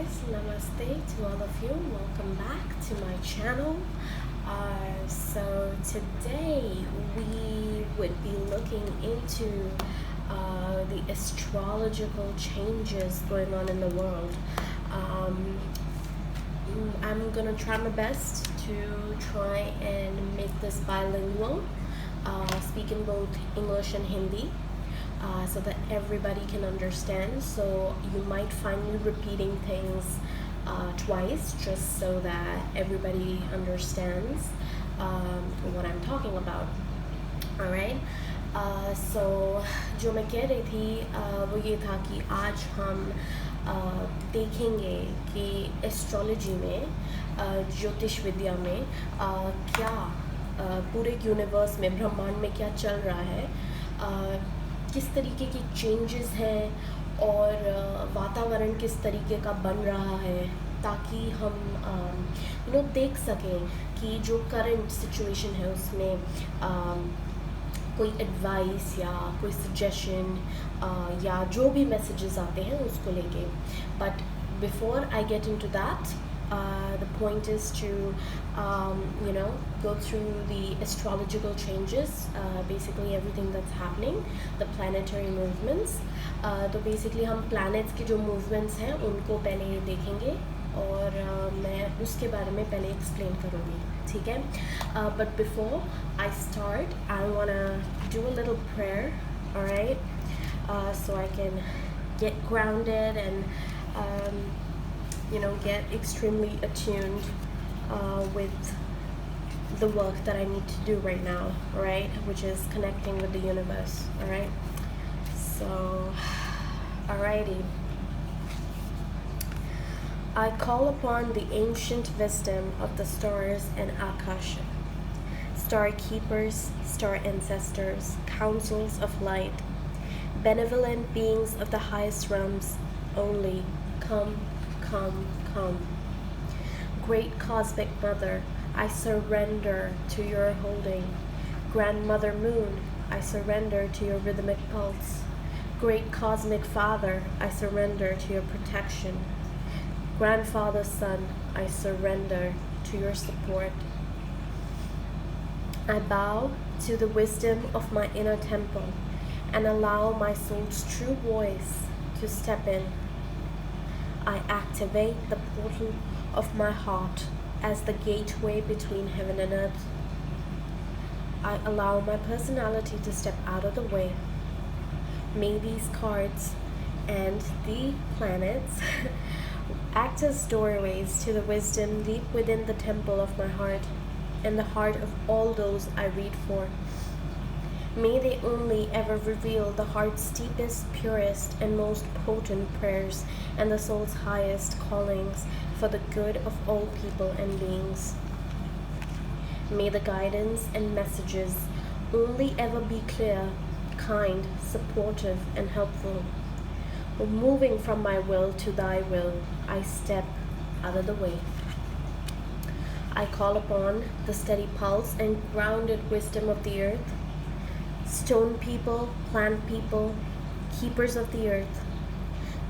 guys, namaste to all of you. Welcome back to my channel. So today we would be looking into the astrological changes going on in the world. I'm gonna try my best to try and make this bilingual, speaking both English and Hindi, so that everybody can understand. So you might find me repeating things twice just so that everybody understands what I'm talking about. Alright, so जो मैं कह रही थी वो ये था कि आज हम देखेंगे कि एस्ट्रोलॉजी में ज्योतिष विद्या में क्या पूरे यूनिवर्स में ब्रह्मांड में क्या चल रहा है, किस तरीके की चेंजेस हैं और वातावरण किस तरीके का बन रहा है, ताकि हम देख सकें कि जो करंट सिचुएशन है उसमें कोई एडवाइस या कोई सजेशन या जो भी मैसेजेस आते हैं उसको लेके. But before I get into that, the point is to go through the astrological changes, basically everything that's happening, the planetary movements. तो basically हम planets के जो movements हैं उनको पहले देखेंगे और मैं उसके बारे में पहले explain करूँगी, ठीक है. But before I start, I wanna do a little prayer, alright, so I can get grounded and get extremely attuned with the work that I need to do right now, right? Which is connecting with the universe, alright? So, alrighty. I call upon the ancient wisdom of the stars and Akasha, star keepers, star ancestors, councils of light, benevolent beings of the highest realms, only come. Come. Great Cosmic Mother, I surrender to your holding. Grandmother Moon, I surrender to your rhythmic pulse. Great Cosmic Father, I surrender to your protection. Grandfather Sun, I surrender to your support. I bow to the wisdom of my inner temple and allow my soul's true voice to step in. I activate the portal of my heart as the gateway between heaven and earth. I allow my personality to step out of the way. May these cards and the planets act as doorways to the wisdom deep within the temple of my heart and the heart of all those I read for. May they only ever reveal the heart's deepest, purest, and most potent prayers and the soul's highest callings for the good of all people and beings. May the guidance and messages only ever be clear, kind, supportive, and helpful. Moving from my will to thy will, I step out of the way. I call upon the steady pulse and grounded wisdom of the earth, stone people, plant people, keepers of the earth.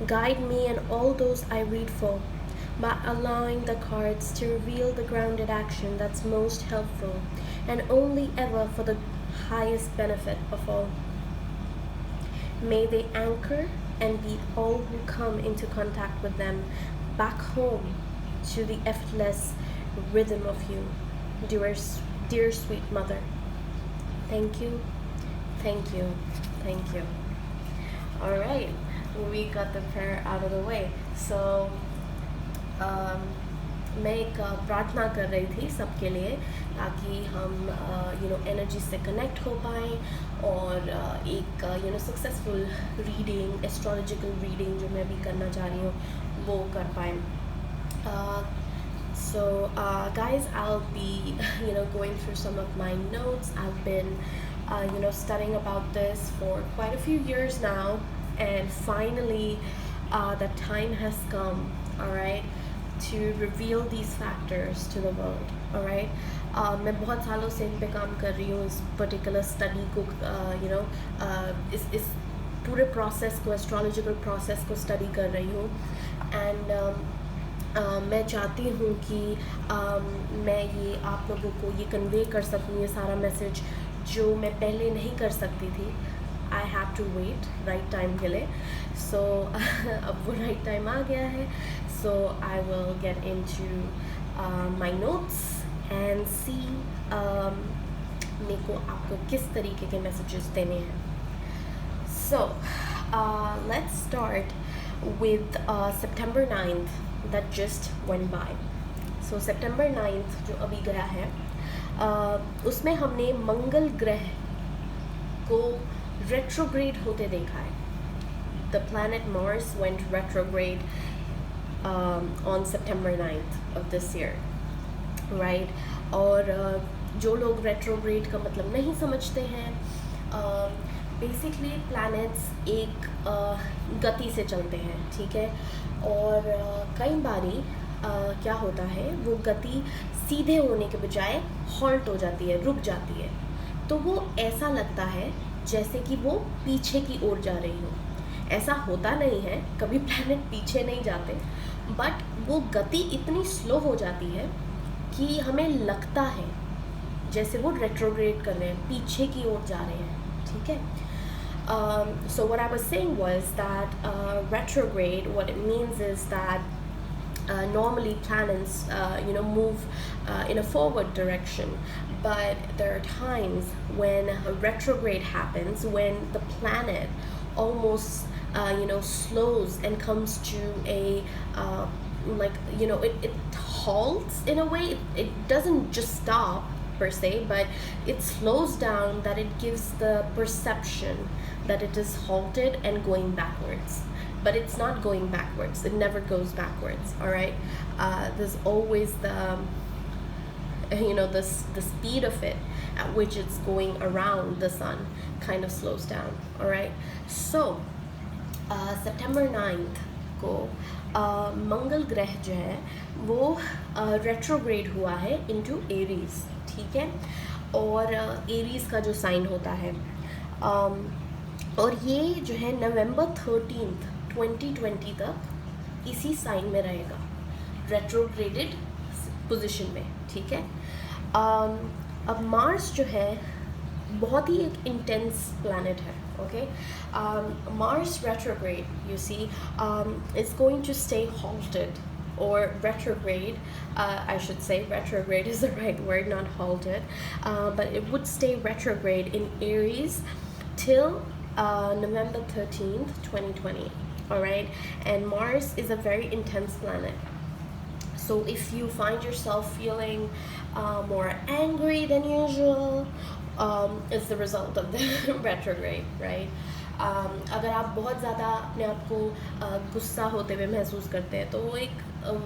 Guide me and all those I read for by allowing the cards to reveal the grounded action that's most helpful and only ever for the highest benefit of all. May they anchor and lead all who come into contact with them back home to the effortless rhythm of you, dear sweet mother. Thank you. Thank you. Thank you. All right, we got the prayer out of the way. So, मैं एक प्रार्थना कर रही थी सबके लिए ताकि हम एनर्जी से कनेक्ट हो पाएँ और एक सक्सेसफुल रीडिंग, एस्ट्रोलॉजिकल रीडिंग जो मैं भी करना चाह रही हूँ वो कर पाएँ. So guys, I'll be going through some of my notes. I've been studying about this for quite a few years now, and finally the time has come, all right, to reveal these factors to the world, all right. मैं बहुत सालों से इन पे काम कर रही हूँ, इस पर्टिकुलर स्टडी को इस पूरे प्रोसेस को, एस्ट्रोलॉजिकल प्रोसेस को स्टडी कर रही हूँ. एंड मैं चाहती हूँ कि मैं ये आप लोगों को ये कन्वे कर सकूँ, ये सारा मैसेज जो मैं पहले नहीं कर सकती थी. I have to wait right time के लिए. सो अब वो राइट टाइम आ गया है. So I will get into my notes and see मेरे को आपको किस तरीके के मैसेजेस देने हैं. So, let's start with September 9th that just went by. So, September 9th जो अभी गया है, उसमें हमने मंगल ग्रह को retrograde होते देखा है. The planet Mars went retrograde on September 9th of this year, right? और जो लोग retrograde का मतलब नहीं समझते हैं, बेसिकली प्लैनेट्स एक गति से चलते हैं, ठीक है. और कई बारी क्या होता है, वो गति सीधे होने के बजाय हॉल्ट हो जाती है, रुक जाती है. तो वो ऐसा लगता है जैसे कि वो पीछे की ओर जा रही हो. ऐसा होता नहीं है, कभी प्लैनेट पीछे नहीं जाते, बट वो गति इतनी स्लो हो जाती है कि हमें लगता है जैसे वो रेट्रोग्रेड कर रहे हैं, पीछे की ओर जा रहे हैं, ठीक है. So what I was saying was that retrograde, what it means is that normally planets, move in a forward direction, but there are times when a retrograde happens, when the planet almost, slows and comes to a, it halts in a way. It doesn't just stop per se, but it slows down, that it gives the perception that it is halted and going backwards. But it's not going backwards, it never goes backwards, all right. There's always the speed of it at which it's going around the sun kind of slows down, all right. So September 9th को मंगल ग्रह जो है वो retrograde हुआ है into Aries, ठीक है. और एरीज का जो साइन होता है, और ये जो है नवंबर 13th 2020 तक इसी साइन में रहेगा, रेट्रोग्रेडेड पोजीशन में, ठीक है. अब मार्स जो है बहुत ही एक इंटेंस प्लैनेट है, okay. Mars retrograde, you see, is going to stay halted or retrograde. I should say retrograde is the right word, not halted, but it would stay retrograde in Aries till November 13th 2020, all right. And Mars is a very intense planet, so if you find yourself feeling more angry than usual, it's the result of the retrograde, right. अगर आप बहुत ज़्यादा अपने आप को गुस्सा होते हुए महसूस करते हैं, तो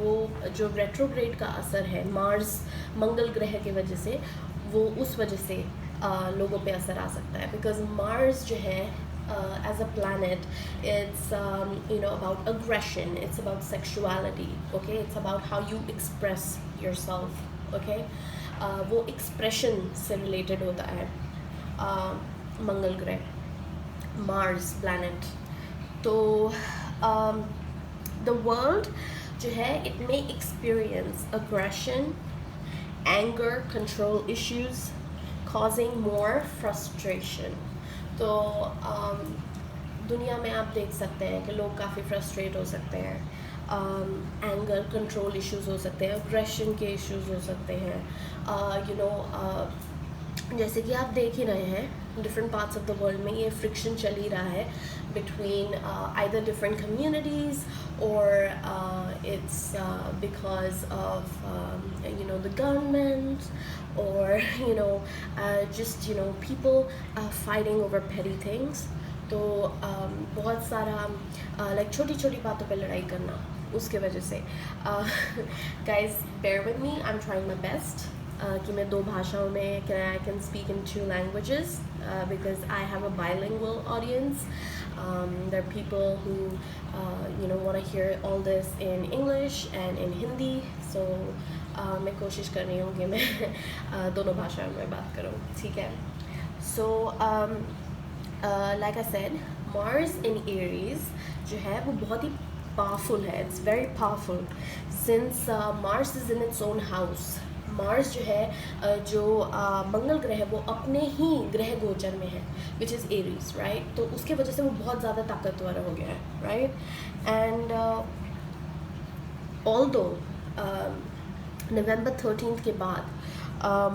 वो जो रेट्रोग्रेड का असर है मार्स मंगल ग्रह की वजह से, वो उस वजह से लोगों पे असर आ सकता है. बिकॉज मार्स जो है as a planet, it's about aggression, it's about sexuality, okay. It's about how you express yourself, okay. वो expression से related होता है मंगल ग्रह, Mars planet. तो the world जो है, it may experience aggression, anger, control issues, causing more frustration. तो दुनिया में आप देख सकते हैं कि लोग काफ़ी फ्रस्ट्रेट हो सकते हैं, एंगर कंट्रोल इश्यूज हो सकते हैं, अग्रेशन के इश्यूज हो सकते हैं, जैसे कि आप देख ही रहे हैं different parts of the world में ये फ्रिक्शन चल ही रहा है बिटवीन आइदर डिफरेंट कम्युनिटीज़ और it's because of the government or just people fighting over petty things. तो बहुत सारा like छोटी छोटी बातों पे लड़ाई करना, उसके वजह से guys bear with me, I'm trying my best कि मैं दो भाषाओं में I can speak in two languages because I have a bilingual audience. There are people who want to hear all this in English and in Hindi, so मैं कोशिश कर रही हूँ कि मैं दोनों भाषाओं में बात करूँ, ठीक है. So like I said, Mars in Aries जो है वो बहुत ही पावरफुल है, it's very powerful since Mars is in its own house. Mars जो है मंगल ग्रह है वो अपने ही ग्रह गोचर में है विच इज़ एरीज, राइट। तो उसके वजह से वो बहुत ज़्यादा ताकतवर हो गया है, राइट। एंड ऑल्दो नवंबर 13 के बाद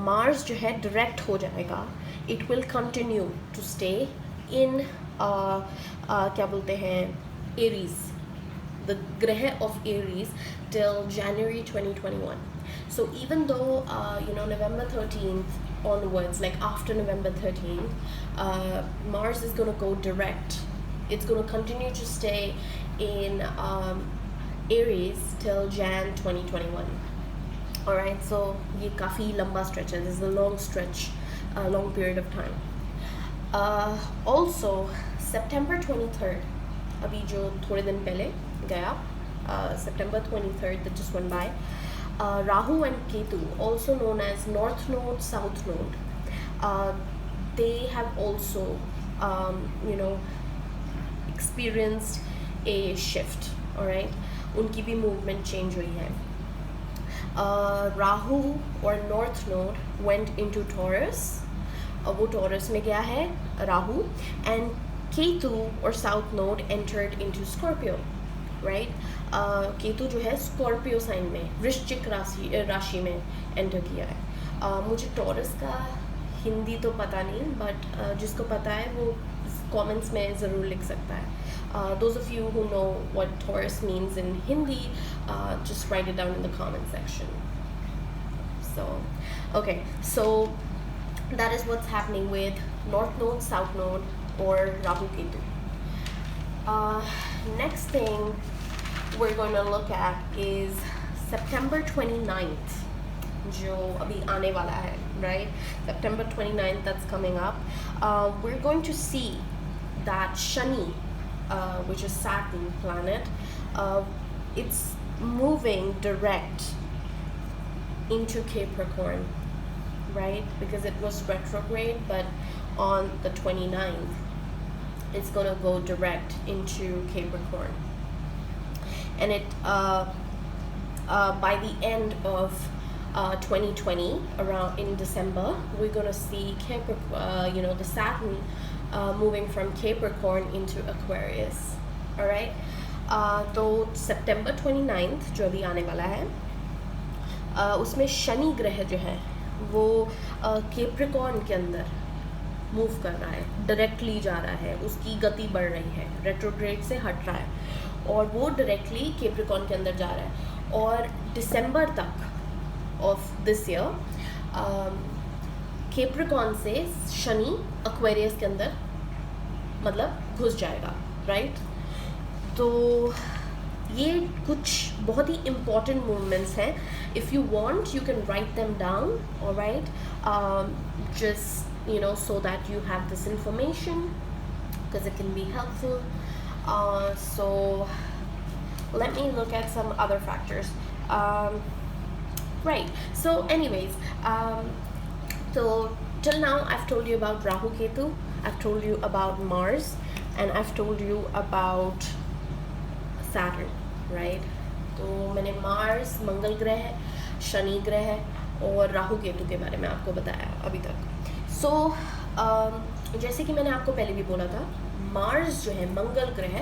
मार्स जो है डायरेक्ट हो जाएगा, it will continue to stay in क्या बोलते हैं एरीज, द ग्रह of Aries till January 2021. So even though November 13th onwards, like after November 13th, Mars is going to go direct. It's going to continue to stay in Aries till Jan 2021. Alright, so ये काफ़ी लंबा stretch है, this is a long stretch, a long period of time. Also September 23rd, अभी जो थोड़े दिन पहले गया, September 23rd that just went by, Rahu and Ketu, also known as North Node, South Node, they have also experienced a shift, alright, उनकी भी movement change हुई है. Rahu or North Node went into Taurus, वो Taurus में गया है Rahu, and Ketu or South Node entered into Scorpio, right. Ketu जो है स्कॉर्पियो साइन में, वृश्चिक राशि में एंटर किया है। मुझे टॉरस का हिंदी तो पता नहीं, बट जिसको पता है वो कमेंट्स में ज़रूर लिख सकता है। Those of you who know what taurus means in Hindi, just right it down in the comment section. So that is what's happening with North Node, South Node, or Rahu Ketu. Next thing we're going to look at is September 29th, जो अभी आने वाला है, right? September 29th, that's coming up. We're going to see that Shani, which is Saturn planet, it's moving direct into Capricorn, right? Because it was retrograde, but on the 29th it's going to go direct into Capricorn, and it by the end of 2020, around in December, we're going to see Capricorn, the Saturn moving from Capricorn into Aquarius, all right. तो September 29th जो अभी आने वाला है, उसमें शनि ग्रह जो है वो कैप्रिकॉर्न के अंदर मूव कर रहा है, डायरेक्टली जा रहा है, उसकी गति बढ़ रही है, रेट्रोग्रेड से हट रहा है और वो डायरेक्टली कैप्रिकॉर्न के अंदर जा रहा है। और दिसंबर तक ऑफ दिस ईयर कैप्रिकॉर्न से शनि एक्वेरियस के अंदर मतलब घुस जाएगा, राइट। तो ये कुछ बहुत ही इम्पॉर्टेंट मूवमेंट्स हैं। If you want you can write them down, alright, just so that you have this information because it can be helpful. So let me look at some other factors. Right, so anyways, so till now I've told you about Rahu Ketu, I've told you about Mars, and I've told you about Saturn, right? तो मैंने Mars, मंगल ग्रह, शनि ग्रह और राहु केतु के बारे में आपको बताया अभी तक। सो जैसे कि मैंने आपको पहले भी बोला था, मार्स जो है मंगल ग्रह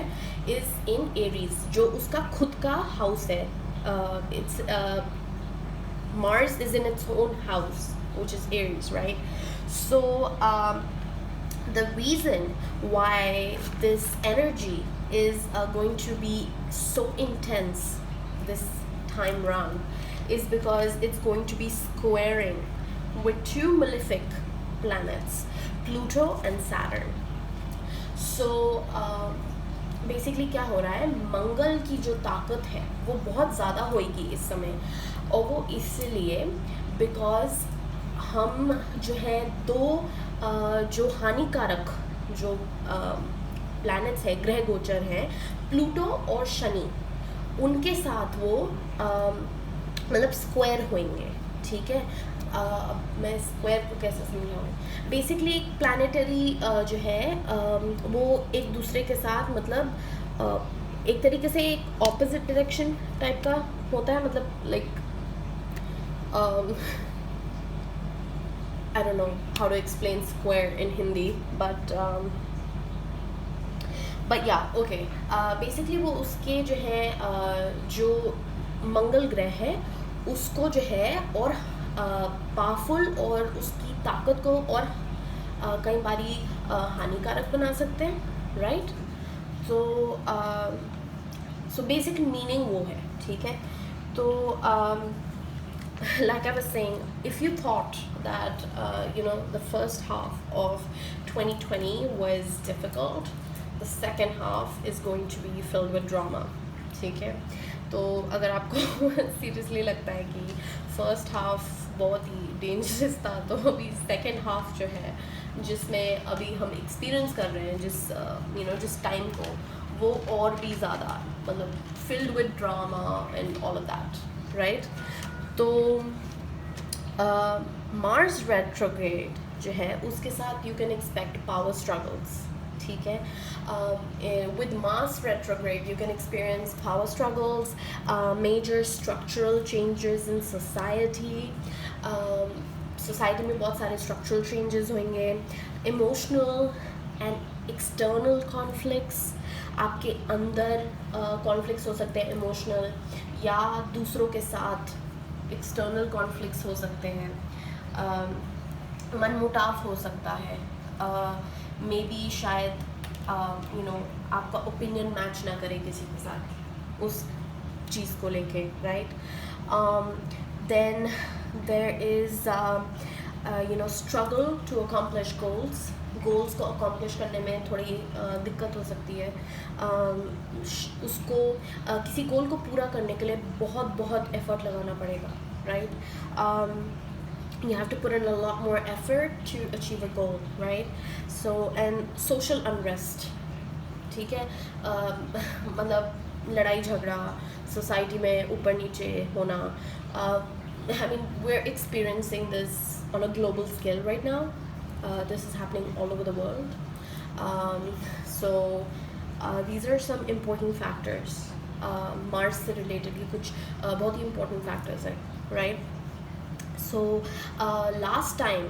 इज़ इन एरीज, जो उसका खुद का हाउस है। It's Mars is in its own house which is Aries, right? So the reason why this energy is going to be so intense this time round is because it's going to be squaring with two malefic planets, Pluto and Saturn. So basically क्या हो रहा है, मंगल की जो ताकत है वो बहुत ज़्यादा होएगी इस समय, और वो इसलिए बिकॉज हम जो है दो जो हानिकारक जो प्लैनेट्स है, ग्रह गोचर हैं, प्लूटो और शनि, उनके साथ वो मतलब स्क्वायर होंगे, ठीक है। मैं स्क्वायर को कैसे समझाऊँ, बेसिकली एक प्लानिटरी जो है वो एक दूसरे के साथ मतलब एक तरीके से एक ऑपोजिट डायरेक्शन टाइप का होता है, मतलब like I don't know how to explain square in Hindi, but yeah, okay. Basically वो उसके जो है जो मंगल ग्रह है उसको जो है और पावरफुल और उसकी ताकत को और कई बारी हानिकारक बना सकते हैं, राइट? सो बेसिक मीनिंग वो है, ठीक है? तो like I was saying, if you thought that the first half of 2020 was difficult, the second half is going to be filled with drama, ठीक है? तो अगर आपको सीरियसली लगता है कि फर्स्ट हाफ बहुत ही डेंजरस था, तो अभी सेकेंड हाफ जो है जिसमें अभी हम एक्सपीरियंस कर रहे हैं जिस टाइम को, वो और भी ज़्यादा मतलब filled with drama and all of that, right? तो मार्स रेट्रोग्रेड जो है उसके साथ you can expect power struggles, ठीक है? With Mars retrograde you can experience power struggles, major structural changes in society. Society में बहुत सारे structural changes होंगे, emotional and external conflicts, आपके अंदर conflicts हो सकते हैं emotional, या दूसरों के साथ external conflicts हो सकते हैं, मनमुटाव हो सकता है, मे बी शायद आपका ओपिनियन मैच ना करे किसी के साथ उस चीज़ को लेके, right? Then there is struggle to accomplish goals को अकम्प्लिश करने में थोड़ी दिक्कत हो सकती है। उसको किसी गोल को पूरा करने के लिए बहुत एफर्ट लगाना पड़ेगा, right? You have to put in a lot more effort to achieve a goal, right? So and social unrest, ठीक है? मतलब लड़ाई झगड़ा सोसाइटी में ऊपर नीचे होना, I mean we're experiencing this on a global scale right now. This is happening all over the world. So these are some important factors. Mars से related भी कुछ बहुत ही important factors हैं, right? So last time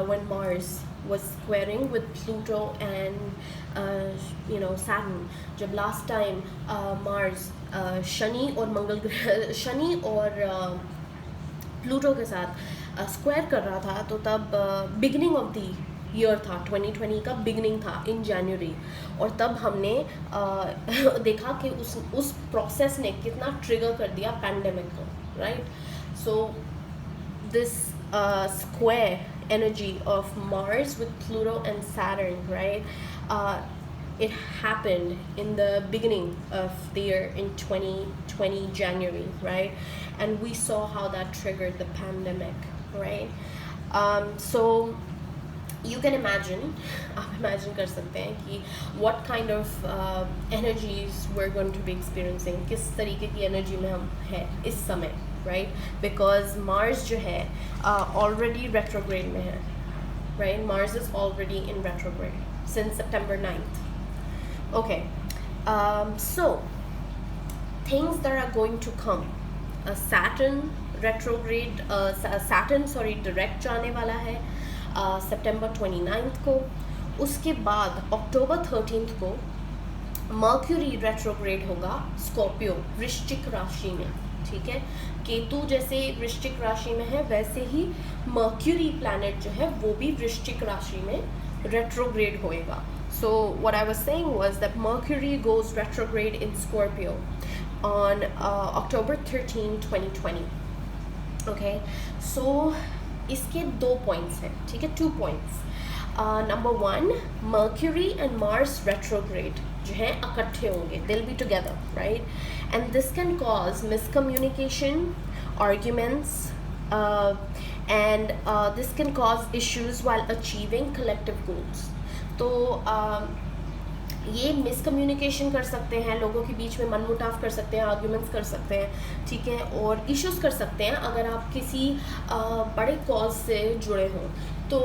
when Mars was squaring with Pluto and Saturn, जब last time Mars Shani और मंगल ग्रह शनि और Pluto के साथ स्क्वायर कर रहा था, तो तब बिगनिंग ऑफ द ईयर था, 2020 का बिगनिंग था इन जनवरी, और तब हमने देखा कि उस प्रोसेस ने कितना ट्रिगर कर दिया पैंडेमिक को, right? So this square energy of Mars with Pluto and Saturn, right? It happened in the beginning of the year in 2020 January, right? And we saw how that triggered the pandemic, right? So you can imagine, आप imagine कर सकते हैं कि what kind of energies we're going to be experiencing, किस तरीके की energy में हम हैं इस समय, right? Because Mars जो है already retrograde में है, right? Mars is already in retrograde since September 9th. Okay, so things that are going to come, Saturn retrograde, direct जाने वाला है September 29th को। उसके बाद October 13th को Mercury retrograde होगा स्कॉर्पियो वृश्चिक राशि में, ठीक है? केतु जैसे वृश्चिक राशि में है, वैसे ही मर्क्यूरी प्लैनेट जो है वो भी वृश्चिक राशि में रेट्रोग्रेड होएगा। So what I was saying was that Mercury goes retrograde in Scorpio on October 13, 2020। Okay, so इसके 2 पॉइंट्स हैं, ठीक है? 2 points. Number 1, Mercury and Mars retrograde जो हैं इकट्ठे होंगे, they'll be together, right? And this can cause miscommunication, arguments, and this can cause issues while achieving collective goals. तो ये मिसकम्युनिकेशन कर सकते हैं, लोगों के बीच में मनमुटाव कर सकते हैं, आर्ग्यूमेंट्स कर सकते हैं, ठीक है? और इश्यूज़ कर सकते हैं अगर आप किसी बड़े कॉज से जुड़े हों। तो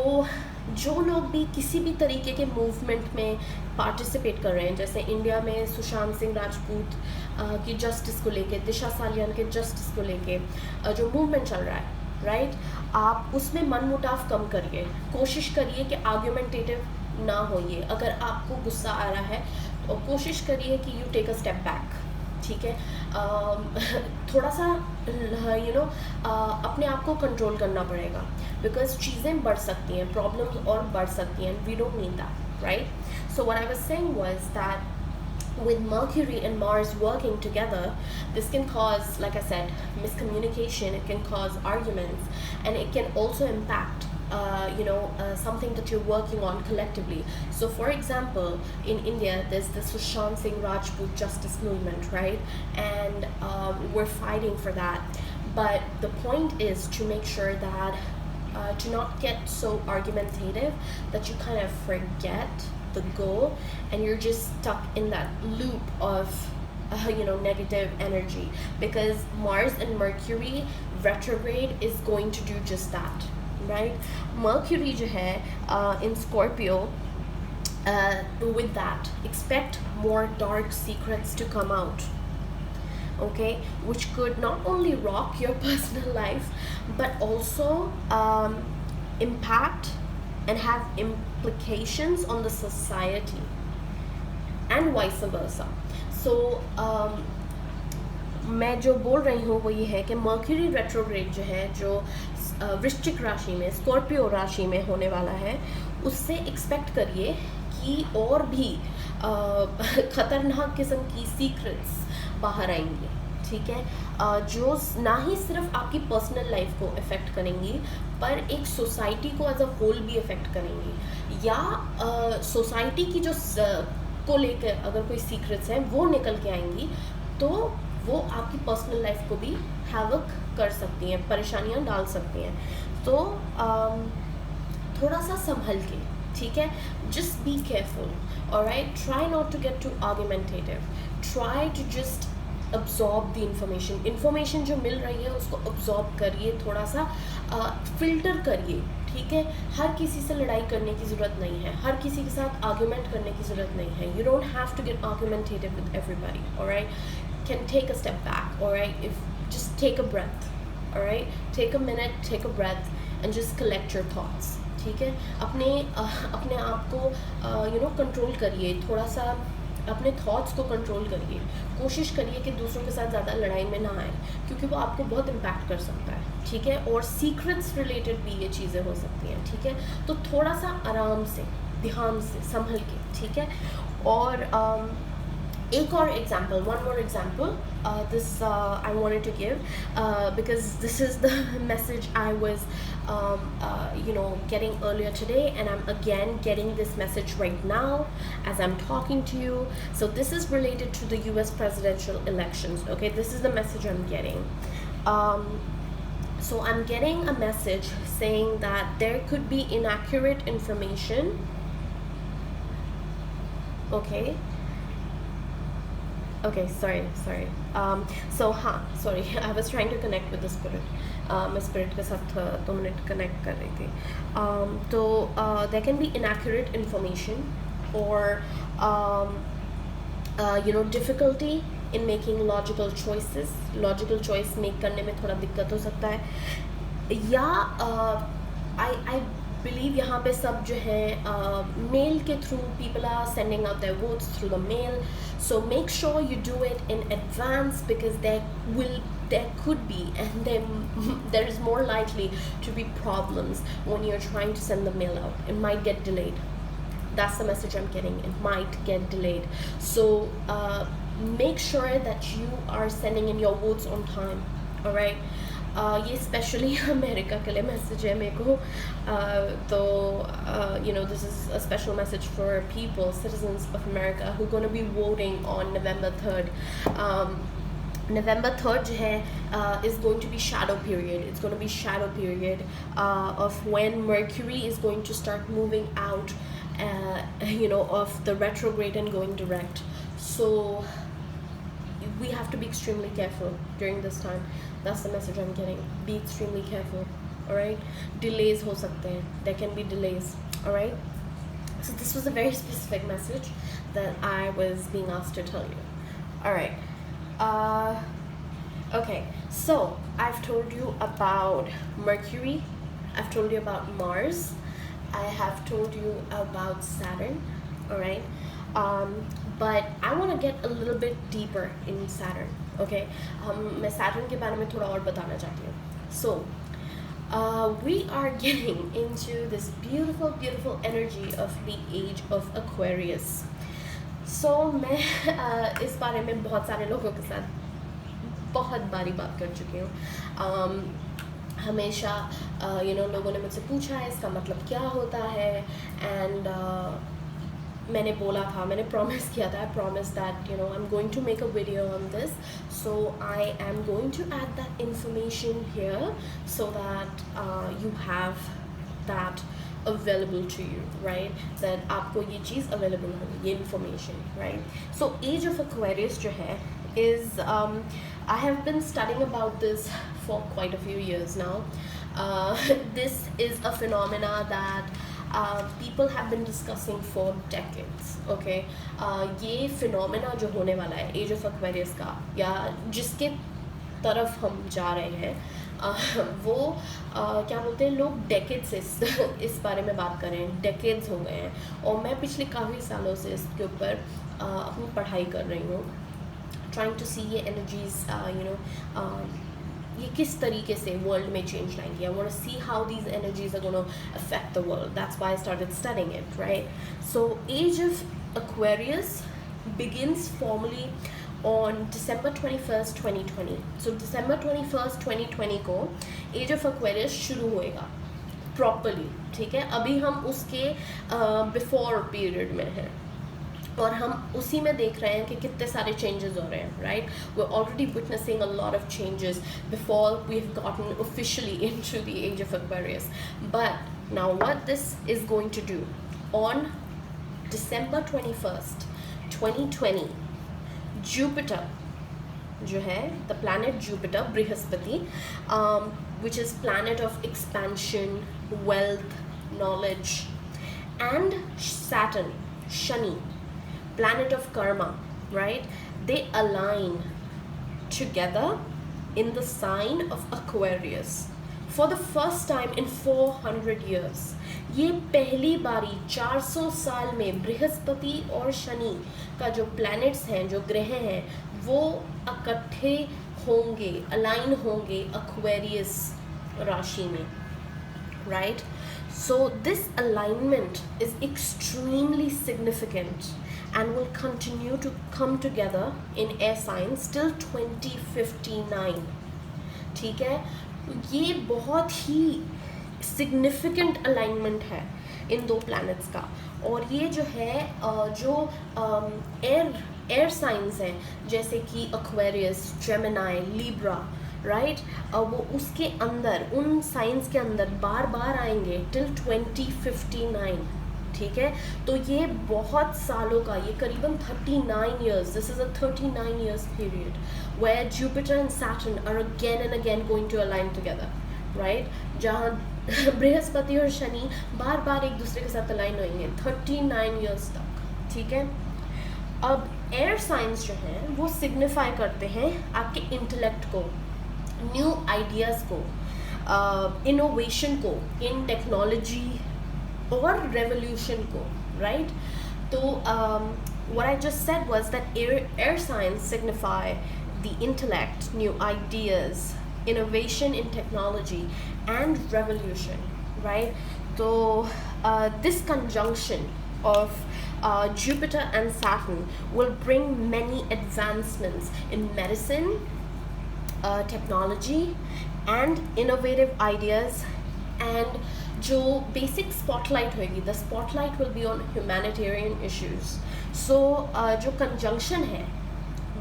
जो लोग भी किसी भी तरीके के मूवमेंट में पार्टिसिपेट कर रहे हैं, जैसे इंडिया में सुशांत सिंह राजपूत की जस्टिस को लेके, दिशा सालियान के जस्टिस को लेके जो मूवमेंट चल रहा है, राइट, आप उसमें मनमुटाव कम करिए, कोशिश करिए कि आर्ग्यूमेंटेटिव ना होइए। अगर आपको गुस्सा आ रहा है तो कोशिश करिए कि you take a step back, ठीक है। थोड़ा सा अपने आप को कंट्रोल करना पड़ेगा, बिकॉज चीज़ें बढ़ सकती हैं, प्रॉब्लम्स और बढ़ सकती हैं, we don't need that, right. So what I was saying was that with Mercury and Mars working together, this can cause, like I said, miscommunication, it can cause arguments, and it can also impact something that you're working on collectively. So for example, in India there's the Sushant Singh Rajput justice movement, right, and we're fighting for that, but the point is to make sure that to not get so argumentative that you kind of forget the goal and you're just stuck in that loop of negative energy, because Mars and Mercury retrograde is going to do just that, right? Mercury जो है in Scorpio, with that expect more dark secrets to come out, okay, which could not only rock your personal life but also impact and have implications on the society and vice versa. So मैं जो बोल रही हूँ वो ये है कि mercury retrograde जो है, जो वृश्चिक राशि में, स्कॉर्पियो राशि में होने वाला है, उससे एक्सपेक्ट करिए कि और भी ख़तरनाक किस्म की सीक्रेट्स बाहर आएंगी, ठीक है, जो ना ही सिर्फ आपकी पर्सनल लाइफ को अफेक्ट करेंगी पर एक सोसाइटी को एज अ होल भी अफेक्ट करेंगी, या सोसाइटी की जो को लेकर अगर कोई सीक्रेट्स हैं वो निकल के आएंगी तो वो आपकी पर्सनल लाइफ को भी हैवक कर सकती हैं, परेशानियां डाल सकती हैं। तो थोड़ा सा संभल के, ठीक है, just be careful, alright, try not to get to argumentative, try to just absorb the information जो मिल रही है उसको अब्जॉर्ब करिए, थोड़ा सा फिल्टर करिए, ठीक है। हर किसी से लड़ाई करने की ज़रूरत नहीं है, हर किसी के साथ आर्ग्यूमेंट करने की ज़रूरत नहीं है, you don't have to get argumentative with everybody, alright, can take a step back, alright, if just take a breath, alright, take a minute, take a breath and just collect your thoughts, ठीक है। अपने आप को control करिए, थोड़ा सा अपने thoughts को कंट्रोल करिए, कोशिश करिए कि दूसरों के साथ ज़्यादा लड़ाई में ना आए, क्योंकि वो आपको बहुत इम्पैक्ट कर सकता है, ठीक है, और सीक्रेट्स रिलेटेड भी ये चीज़ें हो सकती हैं, ठीक है। तो थोड़ा सा आराम से, ध्यान से, संभल के, ठीक है। और एक और example, one more example, this I wanted to give because this is the message I was getting earlier today, and I'm again getting this message right now as I'm talking to you. So this is related to the US presidential elections, okay, this is the message I'm getting. So I'm getting a message saying that there could be inaccurate information, okay, sorry, so sorry, I was trying to connect with the spirit, मैं spirit के साथ 2 minute connect कर रही थी, तो there can be inaccurate information or difficulty in making logical choice make करने में थोड़ा दिक्कत हो सकता है, या I believe यहाँ पे सब जो है mail के through people are sending out their votes through the mail, so make sure you do it in advance, because there could be, and there is more likely to be problems when you're trying to send the mail out. It might get delayed. That's the message I'm getting. It might get delayed. So make sure that you are sending in your votes on time, all right? ये specially America के लिए message है मेरे को, तो this is a special message for people, citizens of America, who are going to be voting on November 3rd. November 3rd जो है is going to be shadow period. It's going to be shadow period of when Mercury is going to start moving out, of the retrograde and going direct. So we have to be extremely careful during this time. That's the message I'm getting. Be extremely careful, alright? Delays हो सकते हैं. There can be delays. All right. So this was a very specific message that I was being asked to tell you. All right. Okay. So I've told you about Mercury. I've told you about Mars. I have told you about Saturn. All right. But I want to get a little bit deeper in Saturn. Okay. मैं Saturn के बारे में थोड़ा और बताना चाहती हूँ. So we are getting into this beautiful, beautiful energy of the age of Aquarius. So मैं इस बारे में बहुत सारे लोगों के साथ बहुत बारी बात कर चुकी हूँ. हमेशा लोगों ने मुझसे पूछा है इसका मतलब क्या होता है, एंड मैंने बोला था, मैंने प्रॉमिस किया था, I promised that I'm going to make a video on this, so I am going to add that information here so that you have that available to you, right? That आपको ये चीज़ available होगी, ये information, right? So age of Aquarius जो है is I have been studying about this for quite a few years now. This is a phenomena that people have been discussing for decades. Okay, ये phenomena जो होने वाला है age of Aquarius का, या जिसके तरफ हम जा रहे हैं, वो क्या बोलते हैं लोग, डेकेड से इस बारे में बात कर रहे हैं. डेकेड्स हो गए हैं, और मैं पिछले काफ़ी सालों से इसके ऊपर अपनी पढ़ाई कर रही हूँ, ट्राइंग टू सी ये एनर्जीज ये किस तरीके से वर्ल्ड में चेंज लाएंगी. I want to see how these energies are gonna affect the world. That's why I started studying it, right? So age of Aquarius begins formally on December 21st, 2020. So December 21st, 2020 को as of Aquarius शुरू होएगा properly. ठीक है, अभी हम उसके before period में हैं, और हम उसी में देख रहे हैं कि कितने सारे चेंजेस हो रहे हैं, right? We are already witnessing a lot of changes before we have gotten officially into the age of Aquarius. But now what this is going to do, on December 21st, 2020, Jupiter जो है, the planet Jupiter, Brihaspati, which is planet of expansion, wealth, knowledge, and Saturn, Shani, planet of karma, right? They align together in the sign of Aquarius for the first time in 400 years. ये पहली बारी 400 साल में बृहस्पति और शनि का जो planets हैं, जो ग्रह हैं, वो इकट्ठे होंगे, अलाइन होंगे Aquarius राशि में, right? So this alignment is extremely significant and will continue to come together in air signs till 2059. ठीक है, ये बहुत ही significant alignment है इन दो planets का. और ये जो है जो एयर साइंस हैं, जैसे कि Aquarius, Gemini, Libra, राइट, वो उसके अंदर, उन साइंस के अंदर बार बार आएंगे टिल 2059. ठीक है, तो ये बहुत सालों का, ये करीबन 39 years, this is a 39 years period where Jupiter and Saturn are again and again going to align together, right? जहाँ बृहस्पति और शनि बार बार एक दूसरे के साथ अलाइन होंगे 39 years तक. ठीक है, अब एयर साइंस जो हैं वो सिग्निफाई करते हैं आपके इंटेलेक्ट को, न्यू आइडियाज़ को, इनोवेशन को इन टेक्नोलॉजी और रेवोल्यूशन को, राइट? तो what I just said was that air signs signify the intellect, new ideas, innovation in technology and revolution, right? So this conjunction of Jupiter and Saturn will bring many advancements in medicine, technology and innovative ideas. And जो basic spotlight होगी, the spotlight will be on humanitarian issues. So जो conjunction है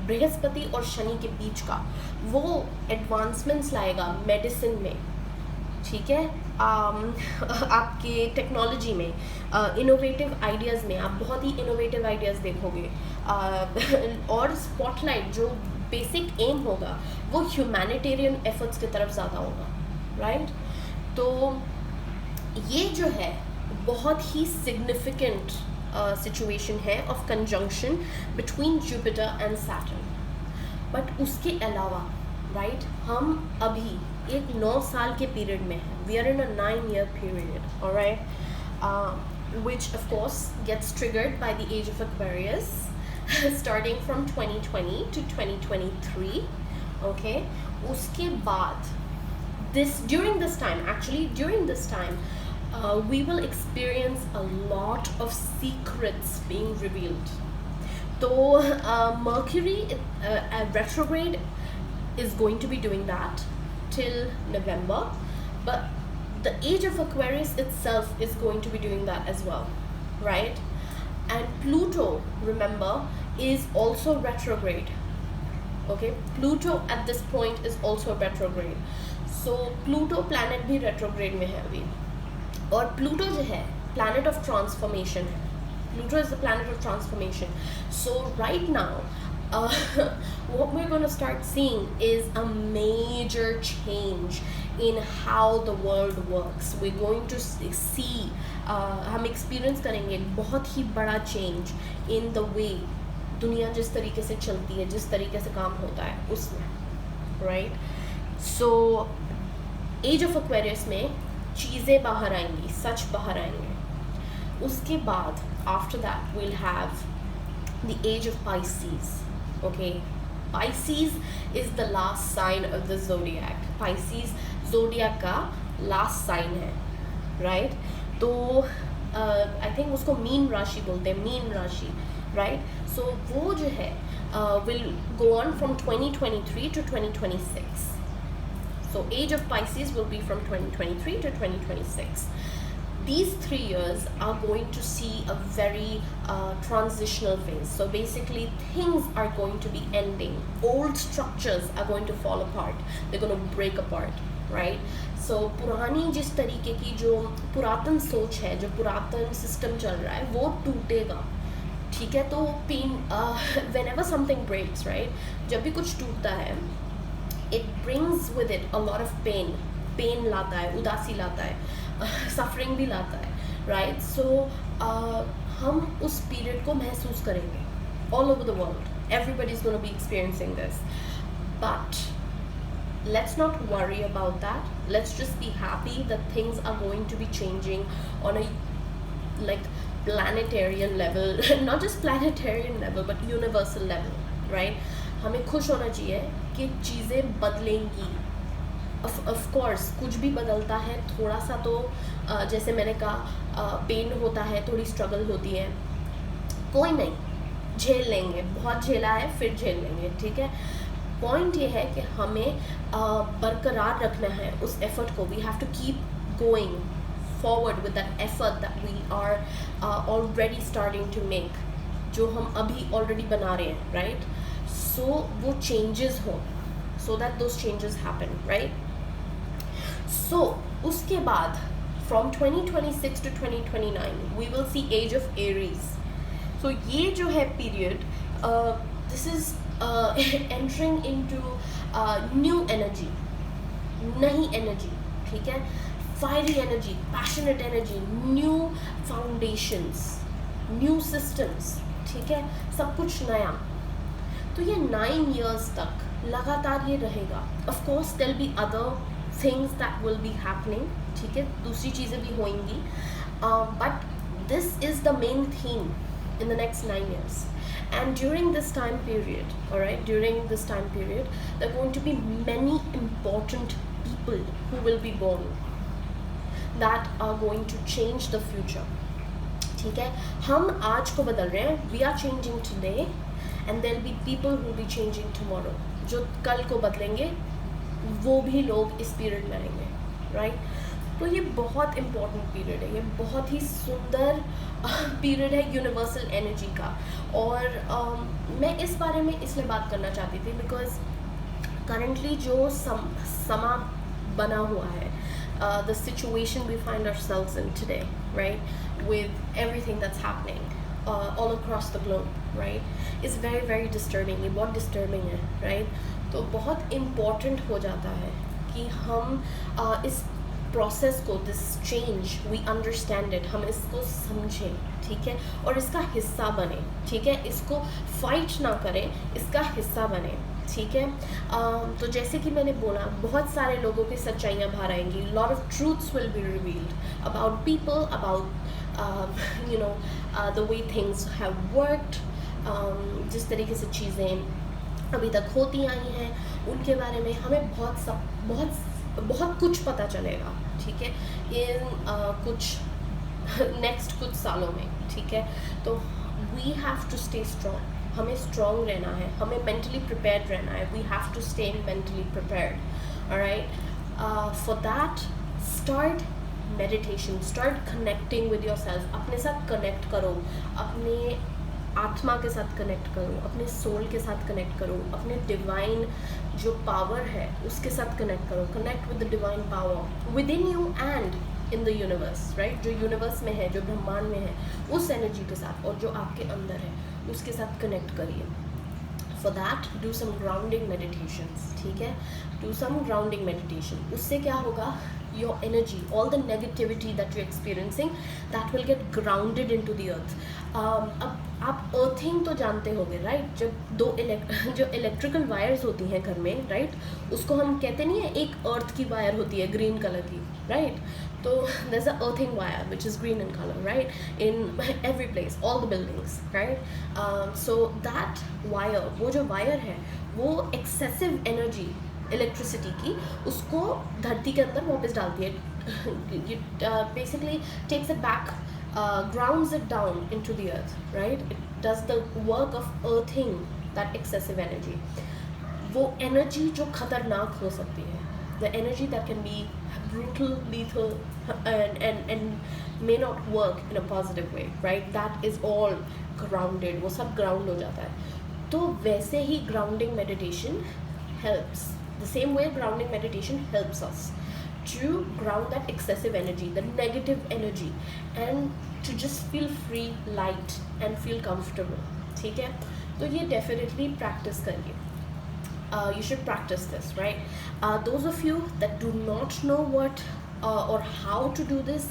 बृहस्पति और शनि के बीच का, वो advancements लाएगा medicine में. ठीक है, आपके टेक्नोलॉजी में, इनोवेटिव आइडियाज़ में आप बहुत ही इनोवेटिव आइडियाज़ देखोगे. और स्पॉटलाइट जो बेसिक एम होगा वो ह्यूमैनिटेरियन एफर्ट्स की तरफ ज़्यादा होगा, राइट? तो ये जो है बहुत ही सिग्निफिकेंट सिचुएशन है of conjunction between Jupiter and Saturn. But उसके अलावा राइट हम अभी एक 9 साल के पीरियड में हैं. We are in a 9-year period, alright, which of course gets triggered by the age of Aquarius starting from 2020 to 2023. Okay, उसके बाद during this time we will experience a lot of secrets being revealed. So Mercury retrograde is going to be doing that till November, but the age of Aquarius itself is going to be doing that as well, right? And Pluto, remember, is also retrograde. Okay, Pluto at this point is also retrograde. So Pluto planet भी retrograde में है अभी. और Pluto जो है planet of transformation है. Pluto is the planet of transformation. So right now what we're going to start seeing is a major change in how the world works. We're going to see हम experience करेंगे बहुत ही बड़ा change in the way दुनिया जिस तरीके से चलती है, जिस तरीके से काम होता है उसमें, right? So age of Aquarius में चीज़ें बाहर आएंगी, सच बाहर आएंगे. उसके बाद after that we'll have the age of Pisces. Okay, Pisces is the last sign of the zodiac. Pisces zodiac का last sign है, right? तो I think उसको मीन राशि बोलते हैं, मीन राशि, right? So वो जो है will go on from 2023 to 2026. So age of Pisces will be from 2023 to 2026. These 3 years are going to see a very transitional phase. So basically things are going to be ending. Old structures are going to fall apart. They're going to break apart, right? So पुरानी जिस तरीके की जो पुरातन सोच है, जो पुरातन सिस्टम चल रहा है, वो टूटेगा. ठीक है, तो pen whenever something breaks, right, जब भी कुछ टूटता है, it brings with it a lot of pain. Pain लाता है, उदासी लाता है, सफरिंग भी लाता है, राइट? सो हम उस पीरियड को महसूस करेंगे all over the world. Everybody is going to be experiencing this. But let's not worry about that. Let's just be happy that things are going to be changing on a like planetarian level. Not just planetarian level but universal level, right? हमें खुश होना चाहिए कि चीज़ें बदलेंगी. Of course कुछ भी बदलता है, थोड़ा सा तो जैसे मैंने कहा पेन होता है, थोड़ी स्ट्रगल होती है, कोई नहीं, झेल लेंगे. बहुत झेला है, फिर झेल लेंगे, ठीक है. पॉइंट ये है कि हमें बरकरार रखना है उस एफर्ट को. We have to keep going forward with that effort that we are already starting to make, जो हम अभी ऑलरेडी बना रहे हैं, राइट? सो वो चेंजेस हो, so that those changes happen, right? So उसके बाद from 2026 to 2029 we will see age of Aries. So ये जो है period, this is entering into new energy, नई energy, ठीक है, fiery energy, passionate energy, new foundations, new systems, ठीक है, सब कुछ नया. तो ये 9 years तक लगातार ये रहेगा. Of course there be other things that will be happening, ठीक है, दूसरी चीज़ें भी होंगी, but this is the main theme in the next 9 years. And during this time period, alright, during this time period there are going to be many important people who will be born that are going to change the future. ठीक है, हम आज को बदल रहे हैं, we are changing today and there will be people who will be changing tomorrow. जो कल को बदलेंगे वो भी लोग इस पीरियड में आएंगे, राइट? तो ये बहुत इम्पॉर्टेंट पीरियड है, ये बहुत ही सुंदर पीरियड है यूनिवर्सल एनर्जी का. और मैं इस बारे में इसलिए बात करना चाहती थी बिकॉज करंटली जो समा बना हुआ है, the situation we find ourselves in today, right, with everything that's happening all across the globe, right, is very very disturbing. ये बहुत disturbing है, right? तो बहुत important हो जाता है कि हम इस प्रोसेस को, this change, we understand it, हम इसको समझें, ठीक है, और इसका हिस्सा बने, ठीक है, इसको फाइट ना करें, इसका हिस्सा बने, ठीक है। तो जैसे कि मैंने बोला, बहुत सारे लोगों की सच्चाइयाँ बाहर आएंगी, lot of truths will be revealed about people, about you know the way things have worked, जिस तरीके से चीज़ें अभी तक होती आई हैं उनके बारे में हमें बहुत कुछ पता चलेगा, ठीक है, इन कुछ नेक्स्ट कुछ सालों में, ठीक है। तो we have to stay strong, हमें स्ट्रॉन्ग रहना है, हमें मेंटली प्रिपेयर्ड रहना है, we have to stay mentally prepared, alright. For that start meditation, start connecting with yourself, अपने साथ कनेक्ट करो, अपने आत्मा के साथ कनेक्ट करो, अपने सोल के साथ कनेक्ट करो, अपने डिवाइन जो पावर है उसके साथ कनेक्ट करो, connect with the divine power with in you and in the universe, right, जो यूनिवर्स में है, जो ब्रह्मांड में है, उस एनर्जी के साथ, और जो आपके अंदर है उसके साथ कनेक्ट करिए। For that do some grounding meditations, ठीक है, डू सम ग्राउंडिंग मेडिटेशन। उससे क्या होगा, your energy, all the negativity that you're experiencing, that will get grounded into the earth. अब आप अर्थिंग तो जानते होंगे, राइट, जब जो इलेक्ट्रिकल वायर्स होती हैं घर में, राइट, उसको हम कहते नहीं है, एक अर्थ की वायर होती है ग्रीन कलर की, राइट, तो there's a earthing wire which is green in color, right, in every place, all the buildings, right, so that wire, वो जो वायर है वो एक्सेसिव एनर्जी इलेक्ट्रिसिटी की उसको धरती के अंदर वापस डालती है, basically takes it back, grounds it down into the earth, right, it does the work of earthing that excessive energy. वो एनर्जी जो खतरनाक हो सकती है, the energy that can be brutal, lethal, and may not work in a positive way, right, that is all grounded, वो सब ground हो जाता है। तो वैसे ही grounding meditation helps, the same way grounding meditation helps us to ground that excessive energy, the negative energy, and to just feel free, light and feel comfortable, ठीक है। तो ये definitely practice करिए, you should practice this, right. Those of you that do not know what or how to do this,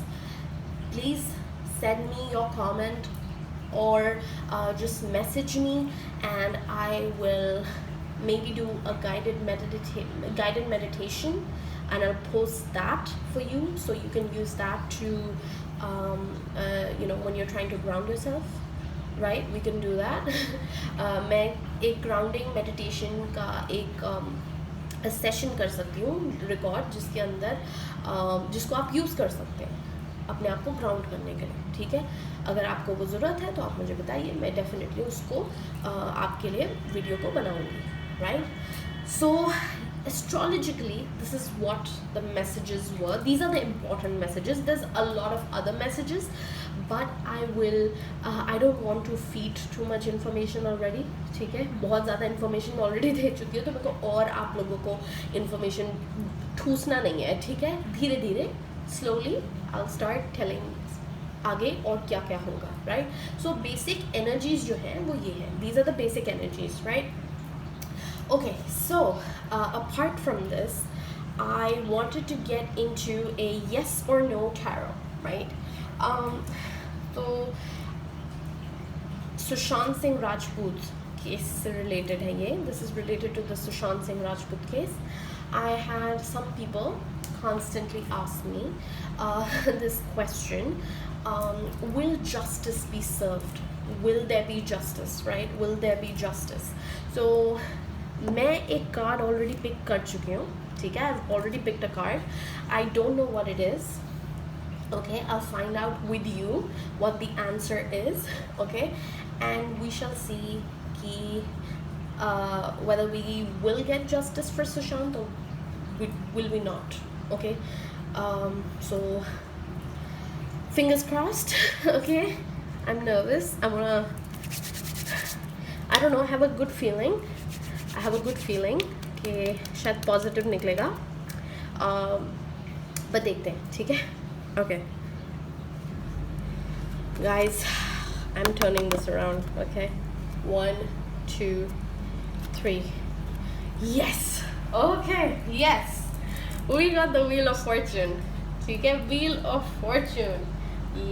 please send me your comment or just message me, and I will maybe do a guided meditation, and I'll post that for you, so you can use that to you know, when you're trying to ground yourself, right, we can do that. मैं एक grounding meditation का एक session कर सकती हूँ record, जिसके अंदर जिसको आप यूज़ कर सकते हैं अपने आप को ग्राउंड करने के लिए, ठीक है। अगर आपको वो ज़रूरत है तो आप मुझे बताइए, मैं डेफिनेटली उसको आपके लिए वीडियो को बनाऊँगी, right. So astrologically, this is what the messages were. These are the important messages. There's a lot of other messages, but I don't want to feed too much information already, ठीक है, बहुत ज़्यादा information already दे चुकी है, तो मेरे को और आप लोगों को information ठूसना नहीं है, ठीक है। धीरे धीरे slowly I'll start telling आगे और क्या क्या होगा, right. So basic energies जो हैं वो ये हैं, these are the basic energies, right. Okay, so apart from this, I wanted to get into a yes or no tarot, right. तो सुशांत सिंह राजपूत केस से related है ये, this is related to the Sushant Singh Rajput case. I had some people constantly ask me this question, will justice be served, will there be justice, right, will there be justice. So मैं एक card already pick कर चुकी हूँ, ठीक है, I've already picked a card. I don't know what it is, okay, I'll find out with you what the answer is, okay, and we shall see कि whether we will get justice for Sushant or will we not, okay. So fingers crossed. Okay, I'm nervous, I don't know, I have a good feeling कि शायद positive निकलेगा, but देखते हैं, ठीक है। Okay guys, I am turning this around, okay, 1 2 3, yes, okay, yes, we got the wheel of fortune, ठीक है, wheel of Fortune,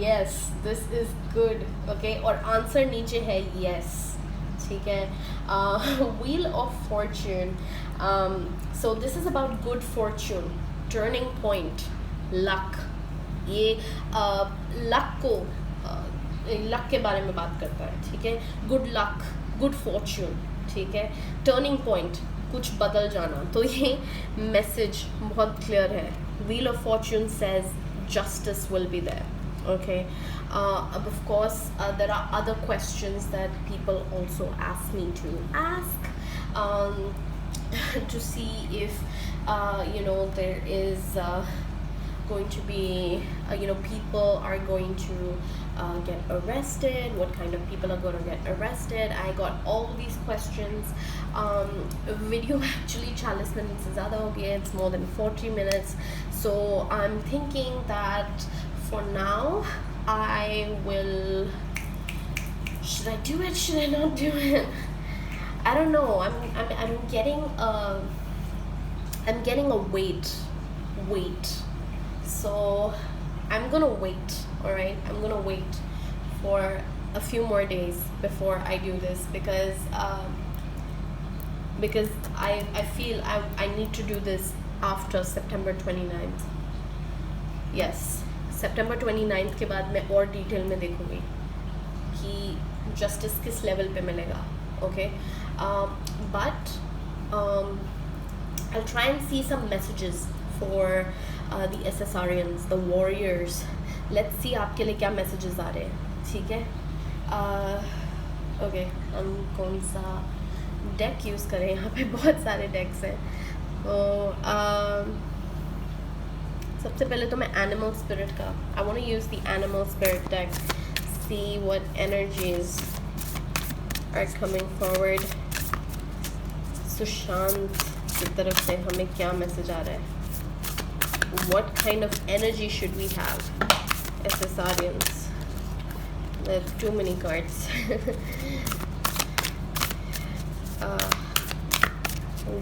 yes this is good, okay, और आंसर नीचे है यस, ठीक है, wheel of Fortune, so this is about good Fortune, turning point, luck, ये luck को luck के बारे में बात करता है, ठीक है, गुड लक, गुड फॉर्चून, ठीक है, टर्निंग पॉइंट, कुछ बदल जाना, तो ये मैसेज बहुत क्लियर है. Wheel of Fortune says justice will be there, okay. Of course there are other questions that people also ask me to ask, to see if there is going to be people are going to get arrested, what kind of people are going to get arrested. I got all these questions. Video actually 40 minutes से ज़्यादा हो गया, it's more than 40 minutes, so I'm thinking that for now I will, should I do it, should I not do it, I don't know. I'm getting a weight, so I'm gonna wait, all right, I'm gonna wait for a few more days before I do this, because I feel I need to do this after September 29th. yes, September 29th के बाद मैं और detail में देखूंगी कि justice किस level पे मिलेगा, okay. But I'll try and see some messages for the SSRians, the warriors. Let's see आपके लिए क्या messages आ रहे हैं, ठीक है. Okay, हम कौन सा डेक यूज़ करें, यहाँ पे बहुत सारे डेक्स हैं, तो सबसे पहले तो मैं एनिमल स्पिरिट का, I want to use the animal spirit deck, see what energies are coming forward. Sushant की तरफ से हमें क्या मैसेज आ रहा है, what kind of energy should we have, SSRians. There are too many cards.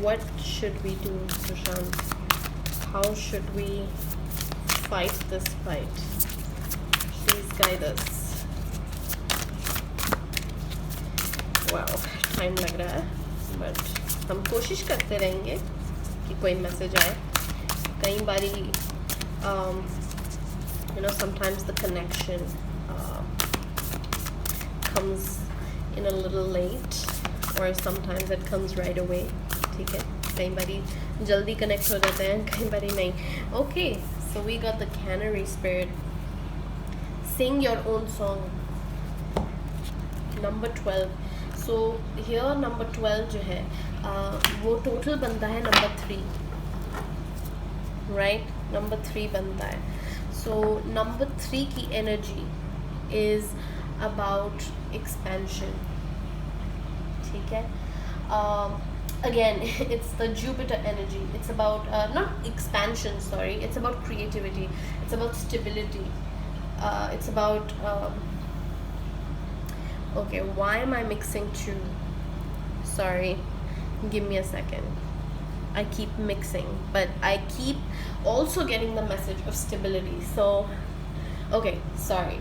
What should we do, Sushant? How should we fight this fight? Please guide us. Wow, time लग रहा है, but हम कोशिश करते रहेंगे कि कोई मैसेज आए. कई बारी sometimes the connection comes in a little late, or sometimes it comes right away, ठीक है. कई बारी जल्दी कनेक्ट हो जाते हैं, कई बारी नहीं. Okay, so we got the canary spirit. Sing your own song. Number 12. So here number 12 जो है वो टोटल बनता है number 3, right? Number 3 बनता है. So number 3 की energy is about expansion, ठीक है. Again, it's the Jupiter energy. It's about not expansion, sorry, it's about creativity, it's about stability, it's about okay, why am I mixing two? Sorry, give me a second. I keep mixing, but I keep also getting the message of stability. So okay, sorry,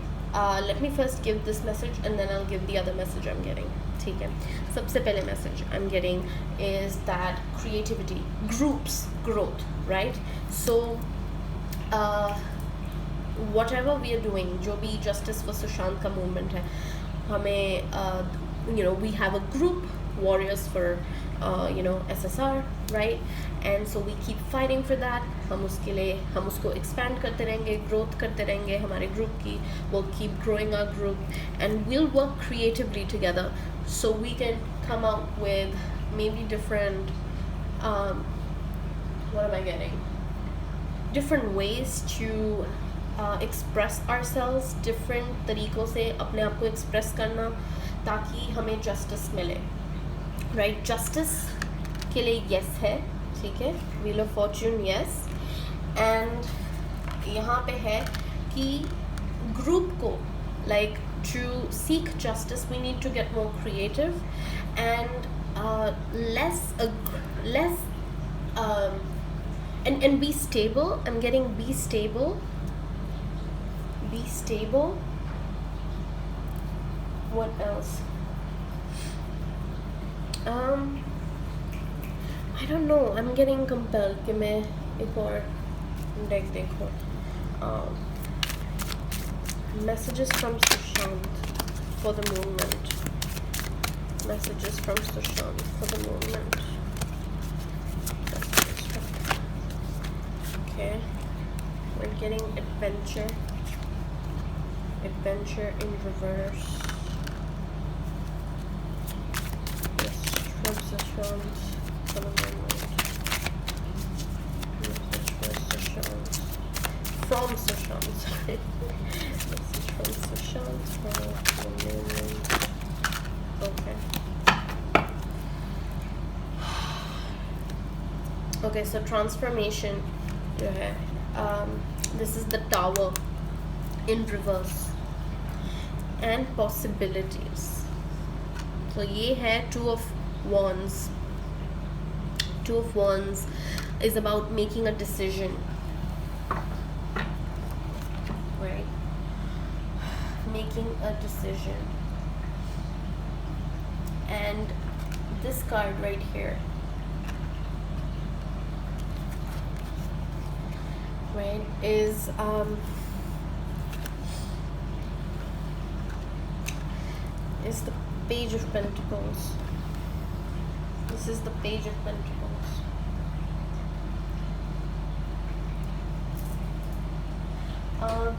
let me first give this message and then I'll give the other message I'm getting, ठीक है. सबसे पहले message I'm getting is that creativity, groups, growth, right? So whatever we are doing, जो भी Justice for Sushant का movement है, हमें we have a group, warriors for SSR, right? And so we keep fighting for that. हम उसको expand करते रहेंगे, growth करते रहेंगे हमारे group की. We'll keep growing our group and we'll work creatively together so we can come out with maybe different what am I getting? Different ways to express ourselves, different तरीक़ों से अपने आप को express करना ताकि हमें justice मिले. Right, justice के लिए yes है, ठीक है. Wheel of Fortune, yes. And यहाँ पे है कि group को, like to seek justice we need to get more creative and less and be stable. I'm getting be stable. Be stable. What else? I don't know. I'm getting compelled कि मैं एक और deck देखूं. Messages from Sushant for the moment. Messages from Sushant for the moment. Okay. We're getting adventure. Adventure in reverse. Message from Sushant for the moment. Message from Sushant. From Sushant, sorry. Message from Sushant for the moment. Okay. Okay, so transformation जो है, this is the Tower in reverse and possibilities. So ये है Two of Wands. Two of Wands is about making a decision, right? Making a decision. And this card right here, right, is the Page of Pentacles. This is the Page of Pentacles.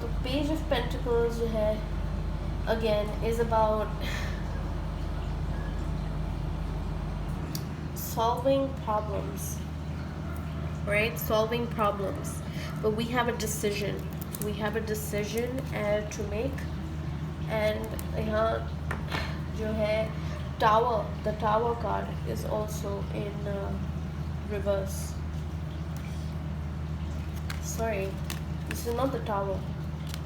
The Page of Pentacles जो है, again, is about solving problems, right? Solving problems. But we have a decision. We have a decision to make. And यहाँ जो है Tower, the Tower card is also in reverse. Sorry, this is not the Tower.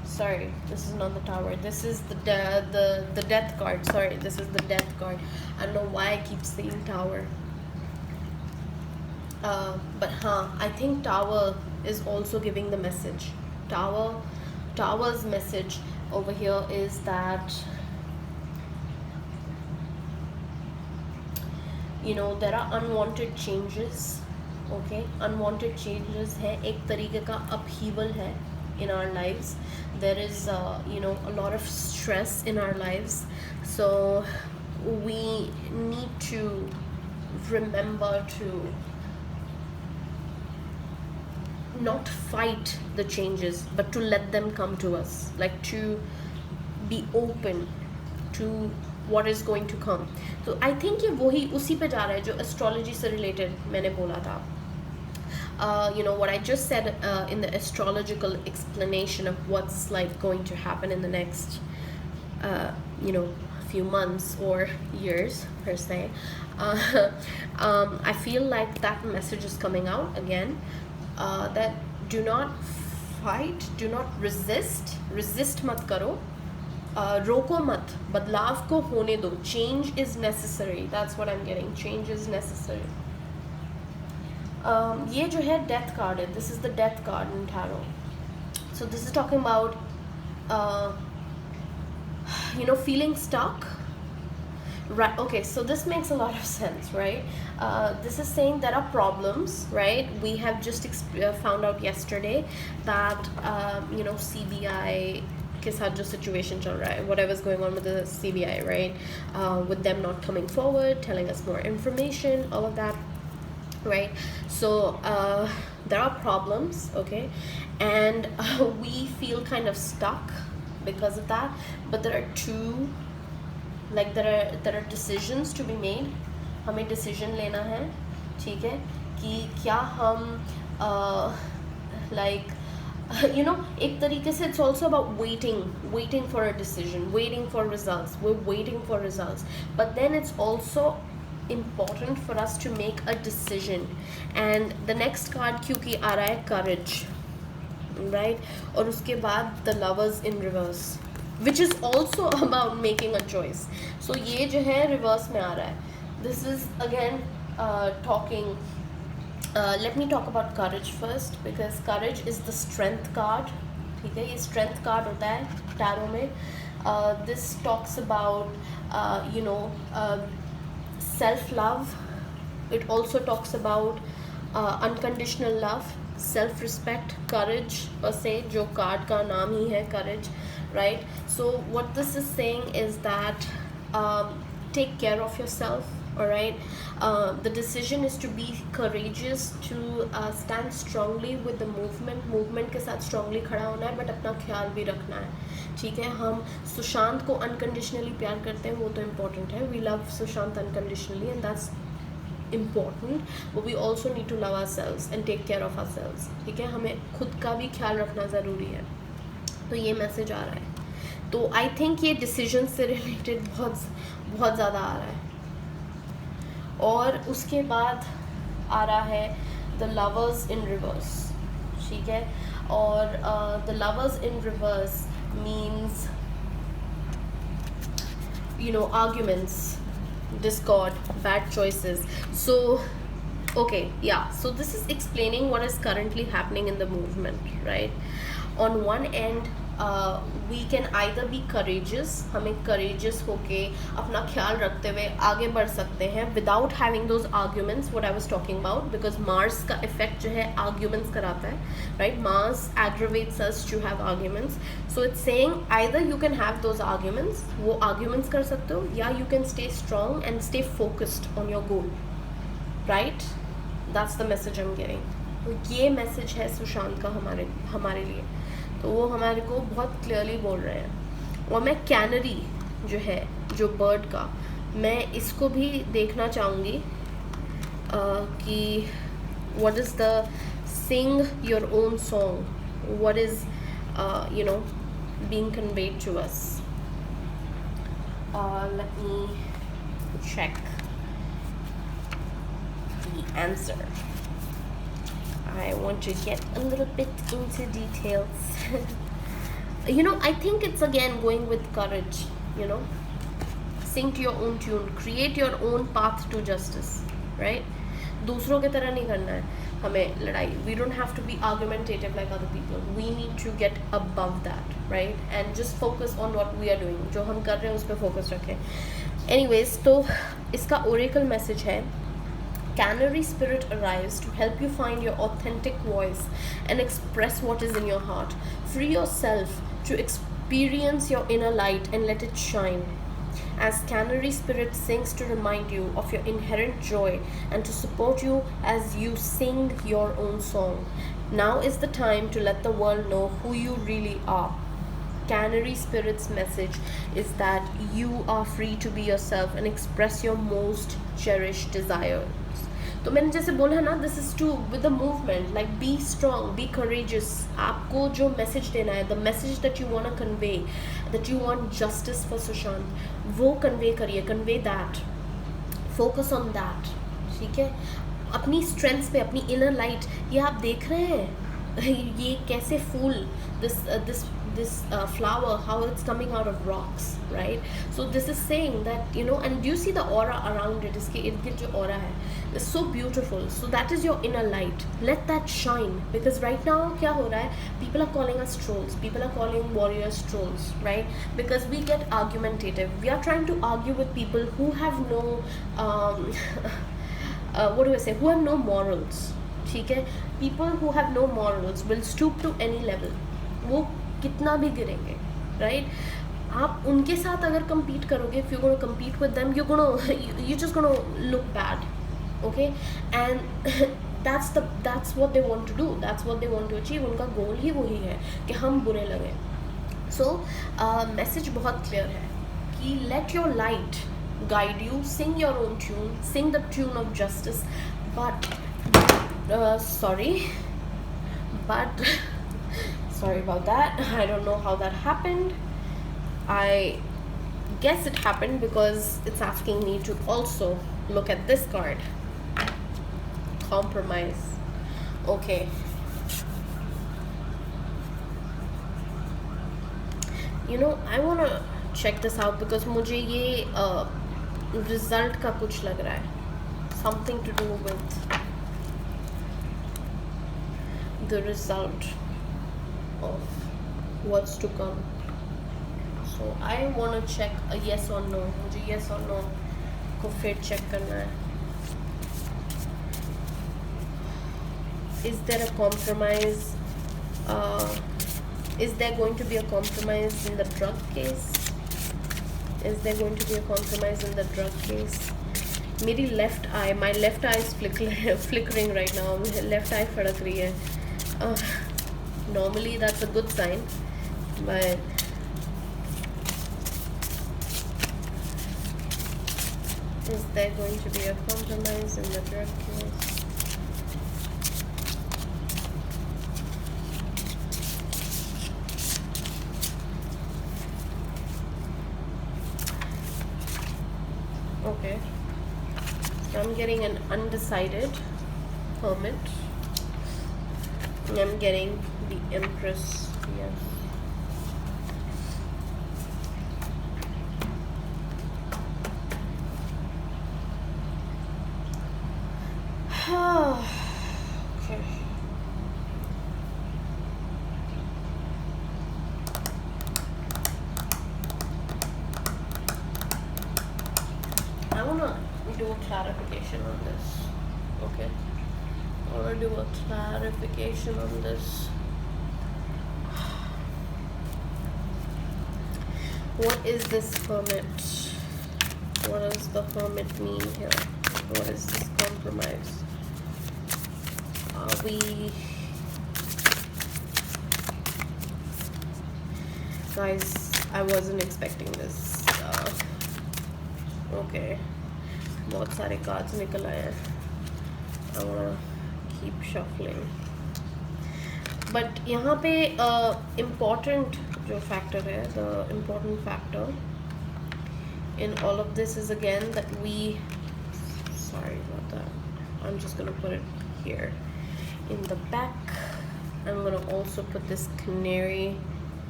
Sorry, this is not the Tower. This is the Death card. Sorry, this is the Death card. I don't know why I keep saying Tower. But I think Tower is also giving the message. Tower's message over here is that, you know, there are unwanted changes. Okay, unwanted changes है, एक तरीके का upheaval है in our lives. There is you know, a lot of stress in our lives, so we need to remember to not fight the changes, but to let them come to us, like to be open to what is going to come. So I think ये वही उसी पे जा रहा है जो astrology से related मैंने बोला था. You know what I just said in the astrological explanation of what's like going to happen in the next you know, few months or years per se. I feel like that message is coming out again, that do not fight, do not resist मत करो, रोको मत, बदलाव को होने दो. Change is necessary. That's what I'm getting. Change is necessary. ये जो है Death card है. This is the Death card in tarot. So this is talking about you know, feeling stuck. Right, okay, so this makes a lot of sense, right? This is saying there are problems, right? We have just found out yesterday that you know, CBI के साथ जो situation चल रहा है, whatever's going on with the CBI, right? With them not coming forward, telling us more information, all of that, right? So there are problems, okay? And we feel kind of stuck because of that, but there are two, like there are decisions to be made. हमें decision लेना है, ठीक है, कि क्या हम like you know, एक तरीके से it's also about waiting for a decision, waiting for results. We're waiting for results, but then it's also important for us to make a decision. And the next card क्योंकि आ रहा है courage, right? और उसके बाद the lovers in reverse, which is also about making a choice. So ये जो है reverse में आ रहा है. This is again talking Let me talk about courage first, because courage is the strength card. ठीक है, ये strength card होता है tarot में. This talks about self love. It also talks about unconditional love, self respect, courage per se, जो card का नाम ही है courage, right? So what this is saying is that take care of yourself. All right, the decision is to be courageous, to stand strongly with the movement के साथ strongly खड़ा होना है, but अपना ख्याल भी रखना है. ठीक है, हम सुशांत को unconditionally प्यार करते हैं, वो तो important है. We love Sushant unconditionally and that's important, but we also need to love ourselves and take care of ourselves. ठीक है, हमें खुद का भी ख्याल रखना ज़रूरी है. तो ये मैसेज आ रहा है. तो आई थिंक ये डिसीजन से रिलेटेड बहुत ज़्यादा आ रहा है. और उसके बाद आ रहा है द लवर्स इन रिवर्स. ठीक है, और the lovers in reverse means arguments, discord, bad choices. So okay, yeah, so this is explaining what is currently happening in the movement, right? On one end, we can either be courageous, हमें courageous होके अपना ख्याल रखते हुए आगे बढ़ सकते हैं without having those arguments, what I was talking about, because Mars का effect जो है arguments कराता है, right? Mars aggravates us to have arguments. So it's saying either you can have those arguments, वो arguments कर सकते हो, या you can stay strong and stay focused on your goal, right? That's the message I'm giving. तो ये message है सुशांत का हमारे लिए. तो वो हमारे को बहुत क्लियरली बोल रहे हैं. और मैं कैनरी जो है, जो बर्ड का, मैं इसको भी देखना चाहूँगी कि what is the sing your own song, what is being conveyed to us. Let me check the answer. I want to get a little bit into details. I think it's again going with courage. Sing to your own tune, create your own path to justice, right? दूसरों के तरह नहीं करना है हमें लड़ाई. We don't have to be argumentative like other people. We need to get above that, right? And just focus on what we are doing. जो हम कर रहे हैं उस पर focus रखें. Anyways, तो इसका oracle message है, Canary spirit arrives to help you find your authentic voice and express what is in your heart. Free yourself to experience your inner light and let it shine. As Canary spirit sings to remind you of your inherent joy and to support you as you sing your own song. Now is the time to let the world know who you really are. Canary spirit's message is that you are free to be yourself and express your most cherished desires. तो मैंने जैसे बोला ना, this is to with the movement, like be strong, be courageous. आपको जो message देना है, the message that you want to convey, that you want justice for Sushant, वो कन्वे करिए. Convey that, focus on that. ठीक है, अपनी स्ट्रेंथ्स पे, अपनी इनर लाइट. ये आप देख रहे हैं ये कैसे फूल, this flower, how it's coming out of rocks, right? So this is saying that and do you see the aura around it? इसके इर्द गिर्द जो aura है, it's so beautiful. So that is your inner light. Let that shine, because right now क्या हो रहा है, people are calling us trolls, people are calling warriors trolls, right? Because we get argumentative. We are trying to argue with people who have no what do I say, who have no morals. ठीक है, people who have no morals will stoop to any level. वो कितना भी गिरेंगे, right? आप उनके साथ अगर compete करोगे, if you're going to compete with them, you're just going to look bad, okay? And that's what they want to do, that's what they want to achieve. उनका goal ही वही है कि हम बुरे लगे. So message बहुत clear है कि let your light guide you, sing your own tune, sing the tune of justice, but sorry about that. I don't know how that happened. I guess it happened because it's asking me to also look at this card. Compromise. Okay. I want to check this out because मुझे ये result का कुछ लग रहा है. Something to do with the result of what's to come. So I want to check a yes or no. मुझे yes or no को फिर check करना है. Is there a compromise? Is there going to be a compromise in the drug case? Is there going to be a compromise in the drug case? मेरी left eye, my left eye is flickering right now. Left eye फड़क रही है. Normally that's a good sign, but is there going to be a compromise in the drug case? Okay, so I'm getting an undecided hermit. I'm getting the Empress. Yes. Okay. I wanna do a clarification on this. Okay. I wanna do a clarification on this. What is this hermit? What does the hermit mean here? What is this compromise? Are we... Guys, I wasn't expecting this. Okay. बहुत सारे cards निकल आए हैं. I wanna keep shuffling. But यहाँ पे important जो factor है, the important factor in all of this is again that we, sorry about that, I'm just gonna put it here in the back. I'm gonna also put this canary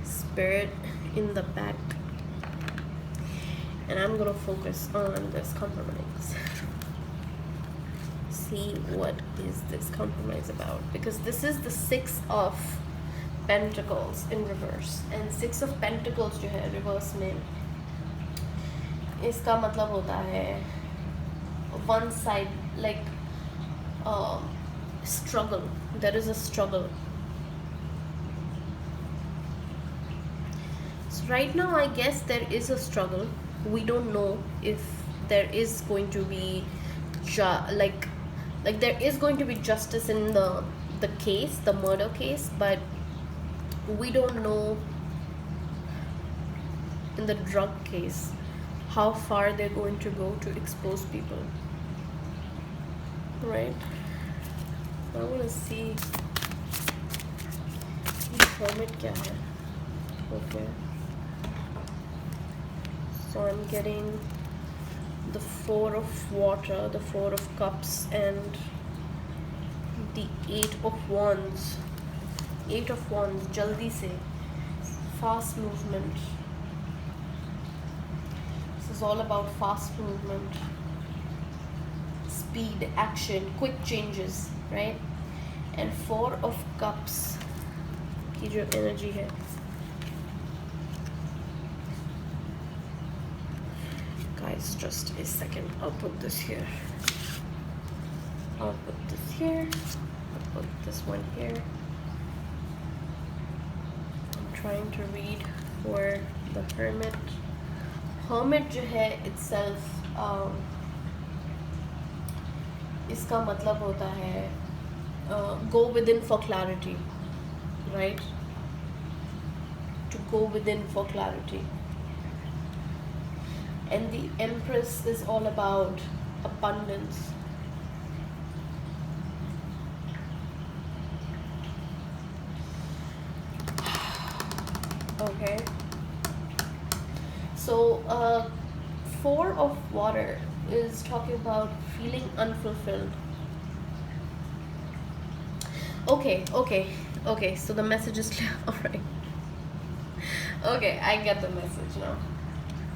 spirit in the back, and I'm gonna focus on this compromise. See what is this compromise about, because this is the Six of Pentacles in reverse, and Six of Pentacles जो है reverse में, इसका मतलब होता है one side, like struggle. There is a struggle. So right now I guess there is a struggle. We don't know if there is going to be like there is going to be justice in the case, the murder case, but we don't know in the drug case how far they're going to go to expose people, right? I want to see hermit क्या है. Okay, so I'm getting the Four of Water, the Four of Cups, and the Eight of Wands. Eight of Wands, jaldi se, fast movement. This is all about fast movement, speed, action, quick changes, right? And Four of Cups की जो energy है, guys, just a second. I'll put this here. I'll put this here. I'll put this one here. I'm trying to read for the hermit. Hermit जो है itself, इसका मतलब होता है go within for clarity, right? To go within for clarity. And the Empress is all about abundance. Okay. So, Four of Water is talking about feeling unfulfilled. Okay. So the message is clear. All right. Okay, I get the message now.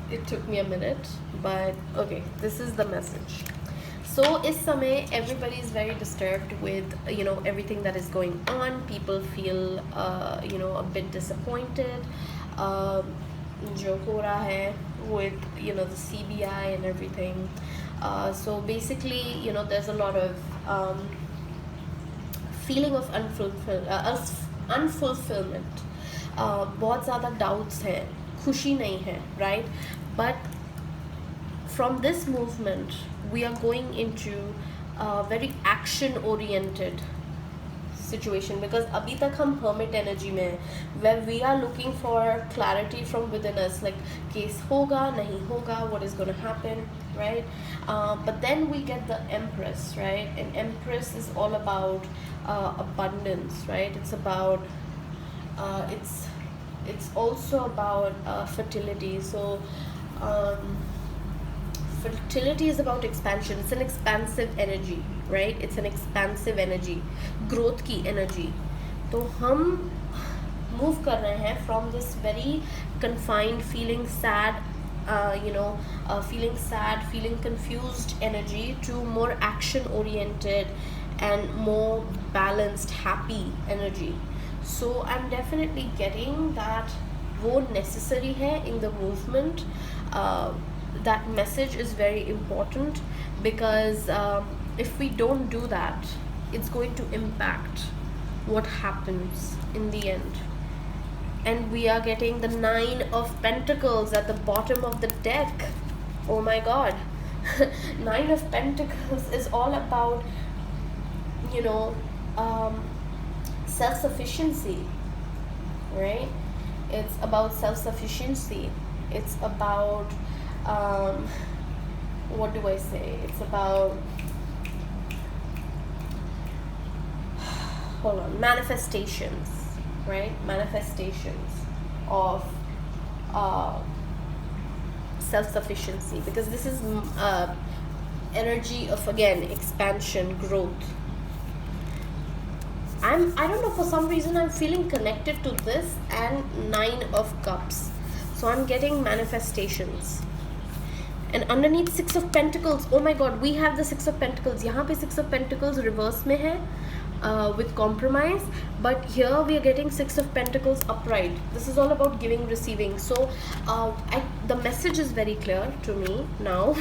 It took me a minute, but okay, this is the message. So इस समय everybody is very disturbed with everything that is going on. People feel a bit disappointed जो हो रहा है with the CBI and everything. So basically there's a lot of feeling of unfulfillment. बहुत ज़्यादा doubts हैं, खुशी नहीं है, right? But from this movement we are going into a very action oriented situation, because abhi tak hum hermit energy mein hai, where we are looking for clarity from within us, like case hoga nahi hoga, what is going to happen, right? But then we get the Empress, right? And Empress is all about abundance, right? It's about it's also about fertility. So fertility is about expansion. It's an expansive energy, right? It's an expansive energy, growth की energy. तो हम move कर रहे हैं from this very confined, feeling sad, feeling confused energy to more action oriented and more balanced, happy energy. So I'm definitely getting that वो necessary है in the movement. That message is very important, because if we don't do that, it's going to impact what happens in the end. And we are getting the 9 of Pentacles at the bottom of the deck. Oh my god. 9 of Pentacles is all about self-sufficiency, right? It's about self-sufficiency. It's about what do I say? It's about manifestations, right? Manifestations of self-sufficiency, because this is energy of, again, expansion, growth. I don't know, for some reason I'm feeling connected to this and 9 of Cups. So I'm getting manifestations. And underneath 6 of Pentacles, oh my god, we have the 6 of Pentacles. यहाँ पे 6 of Pentacles reverse में है, with compromise, but here we are getting 6 of Pentacles upright. This is all about giving, receiving. So the message is very clear to me now.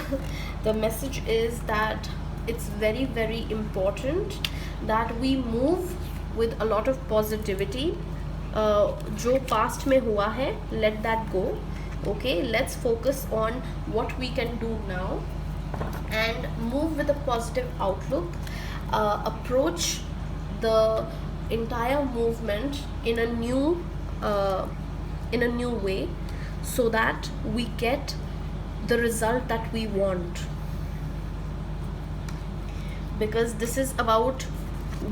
The message is that it's very, very important that we move with a lot of positivity. जो past में हुआ है, let that go. Okay, let's focus on what we can do now and move with a positive outlook. Approach the entire movement in a new way, so that we get the result that we want. Because this is about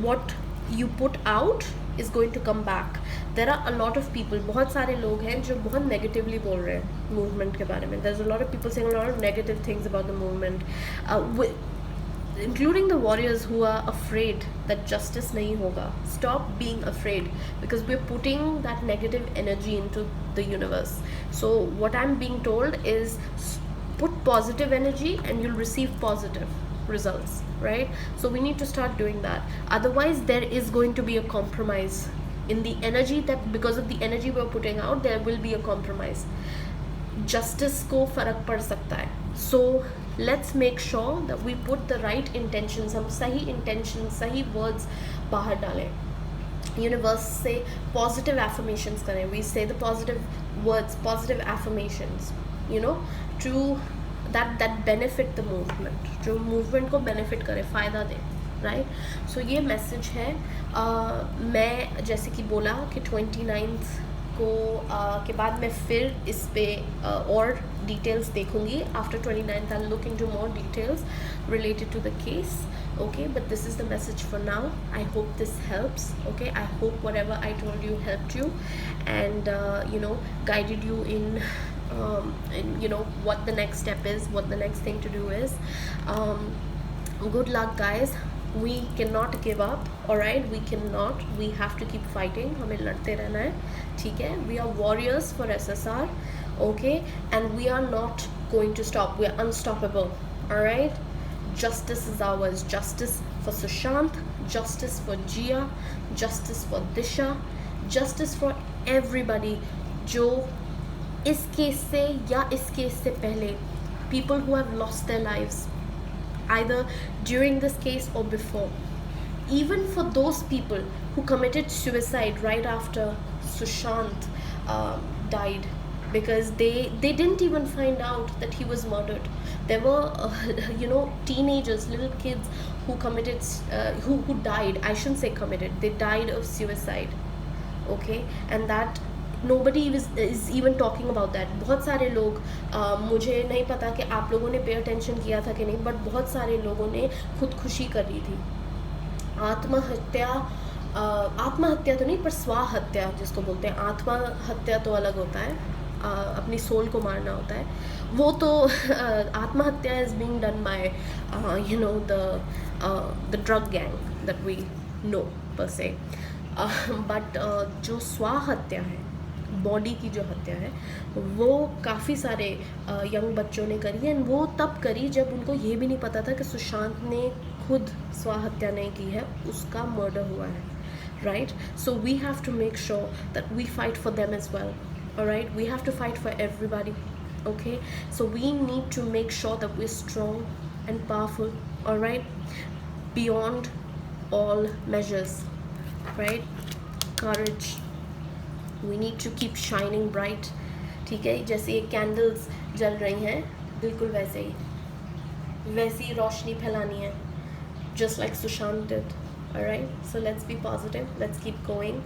what you put out is going to come back. There are a lot of people, बहुत सारे लोग हैं जो बहुत negatively बोल रहे हैं movement के बारे में. There's a lot of people saying a lot of negative things about the movement, including the warriors who are afraid that justice नहीं होगा. Stop being afraid, because we're putting that negative energy into the universe. So what I'm being told is put positive energy and you'll receive positive results, right? So we need to start doing that. Otherwise there is going to be a compromise in the energy, that because of the energy we're putting out, there will be a compromise. Justice को फर्क पड़ सकता है. So let's make sure that we put the right intentions. हम सही intentions, सही words बाहर डालें. Universe से positive affirmations करें. We say the positive words, positive affirmations, to that benefit the movement, जो movement को benefit करे, फ़ायदा दे, right? So ये message है. मैं जैसे कि बोला कि 29th को के बाद मैं फिर इस पे और details देखूँगी. After 29th I'll look into more details related to the case. Okay, but this is the message for now. I hope this helps. Okay, I hope whatever I told you helped you and guided you in what the next step is, what the next thing to do is. Good luck, guys. We cannot give up. All right, we cannot. We have to keep fighting. हमें लड़ते रहना है, ठीक है? We are warriors for SSR. Okay, and we are not going to stop. We are unstoppable. All right. Justice is ours. Justice for Sushant, justice for Jia, justice for Disha, justice for everybody जो इस case से या इस case से पहले, people who have lost their lives either during this case or before, even for those people who committed suicide right after Sushant died, because they didn't even find out that he was murdered. There were teenagers, little kids who committed who died. I shouldn't say committed, they died of suicide. Okay, and that nobody is even talking about that. बहुत सारे लोग मुझे नहीं पता कि आप लोगों ने पे अटेंशन किया था कि नहीं, बट बहुत सारे लोगों ने खुदकुशी कर ली थी. आत्महत्या तो नहीं, पर स्वाहत्या जिसको बोलते हैं. आत्महत्या तो अलग होता है, अपनी सोल को मारना होता है. वो तो आत्महत्या is being done by the drug gang that we know per se. But जो स्वाहत्या है, बॉडी की जो हत्या है, वो काफ़ी सारे यंग बच्चों ने करी. एंड वो तब करी जब उनको ये भी नहीं पता था कि सुशांत ने खुद स्वाहत्या नहीं की है, उसका मर्डर हुआ है. Right, so we have to make sure that we fight for them as well. Alright, we have to fight for everybody. Okay, so we need to make sure that we're strong and powerful, all right, beyond all measures, right? Courage, we need to keep shining bright. ठीक है, जैसे ये candles जल रही हैं, बिल्कुल वैसी रोशनी फैलानी है, just like Sushant did. All right, so let's be positive, let's keep going.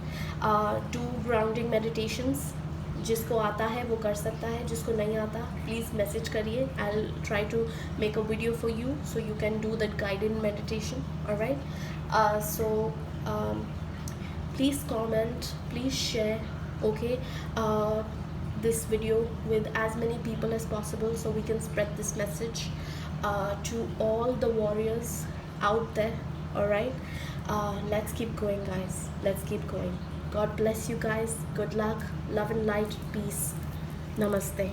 Do grounding meditations. जिसको आता है वो कर सकता है, जिसको नहीं आता प्लीज़ मैसेज करिए. I'll try to make a video for you so you can do that guided meditation. All right, so please comment, please share, okay, this video with as many people as possible so we can spread this message to all the warriors out there. All right, let's keep going, guys, let's keep going. God bless you guys. Good luck, love and light, peace. Namaste.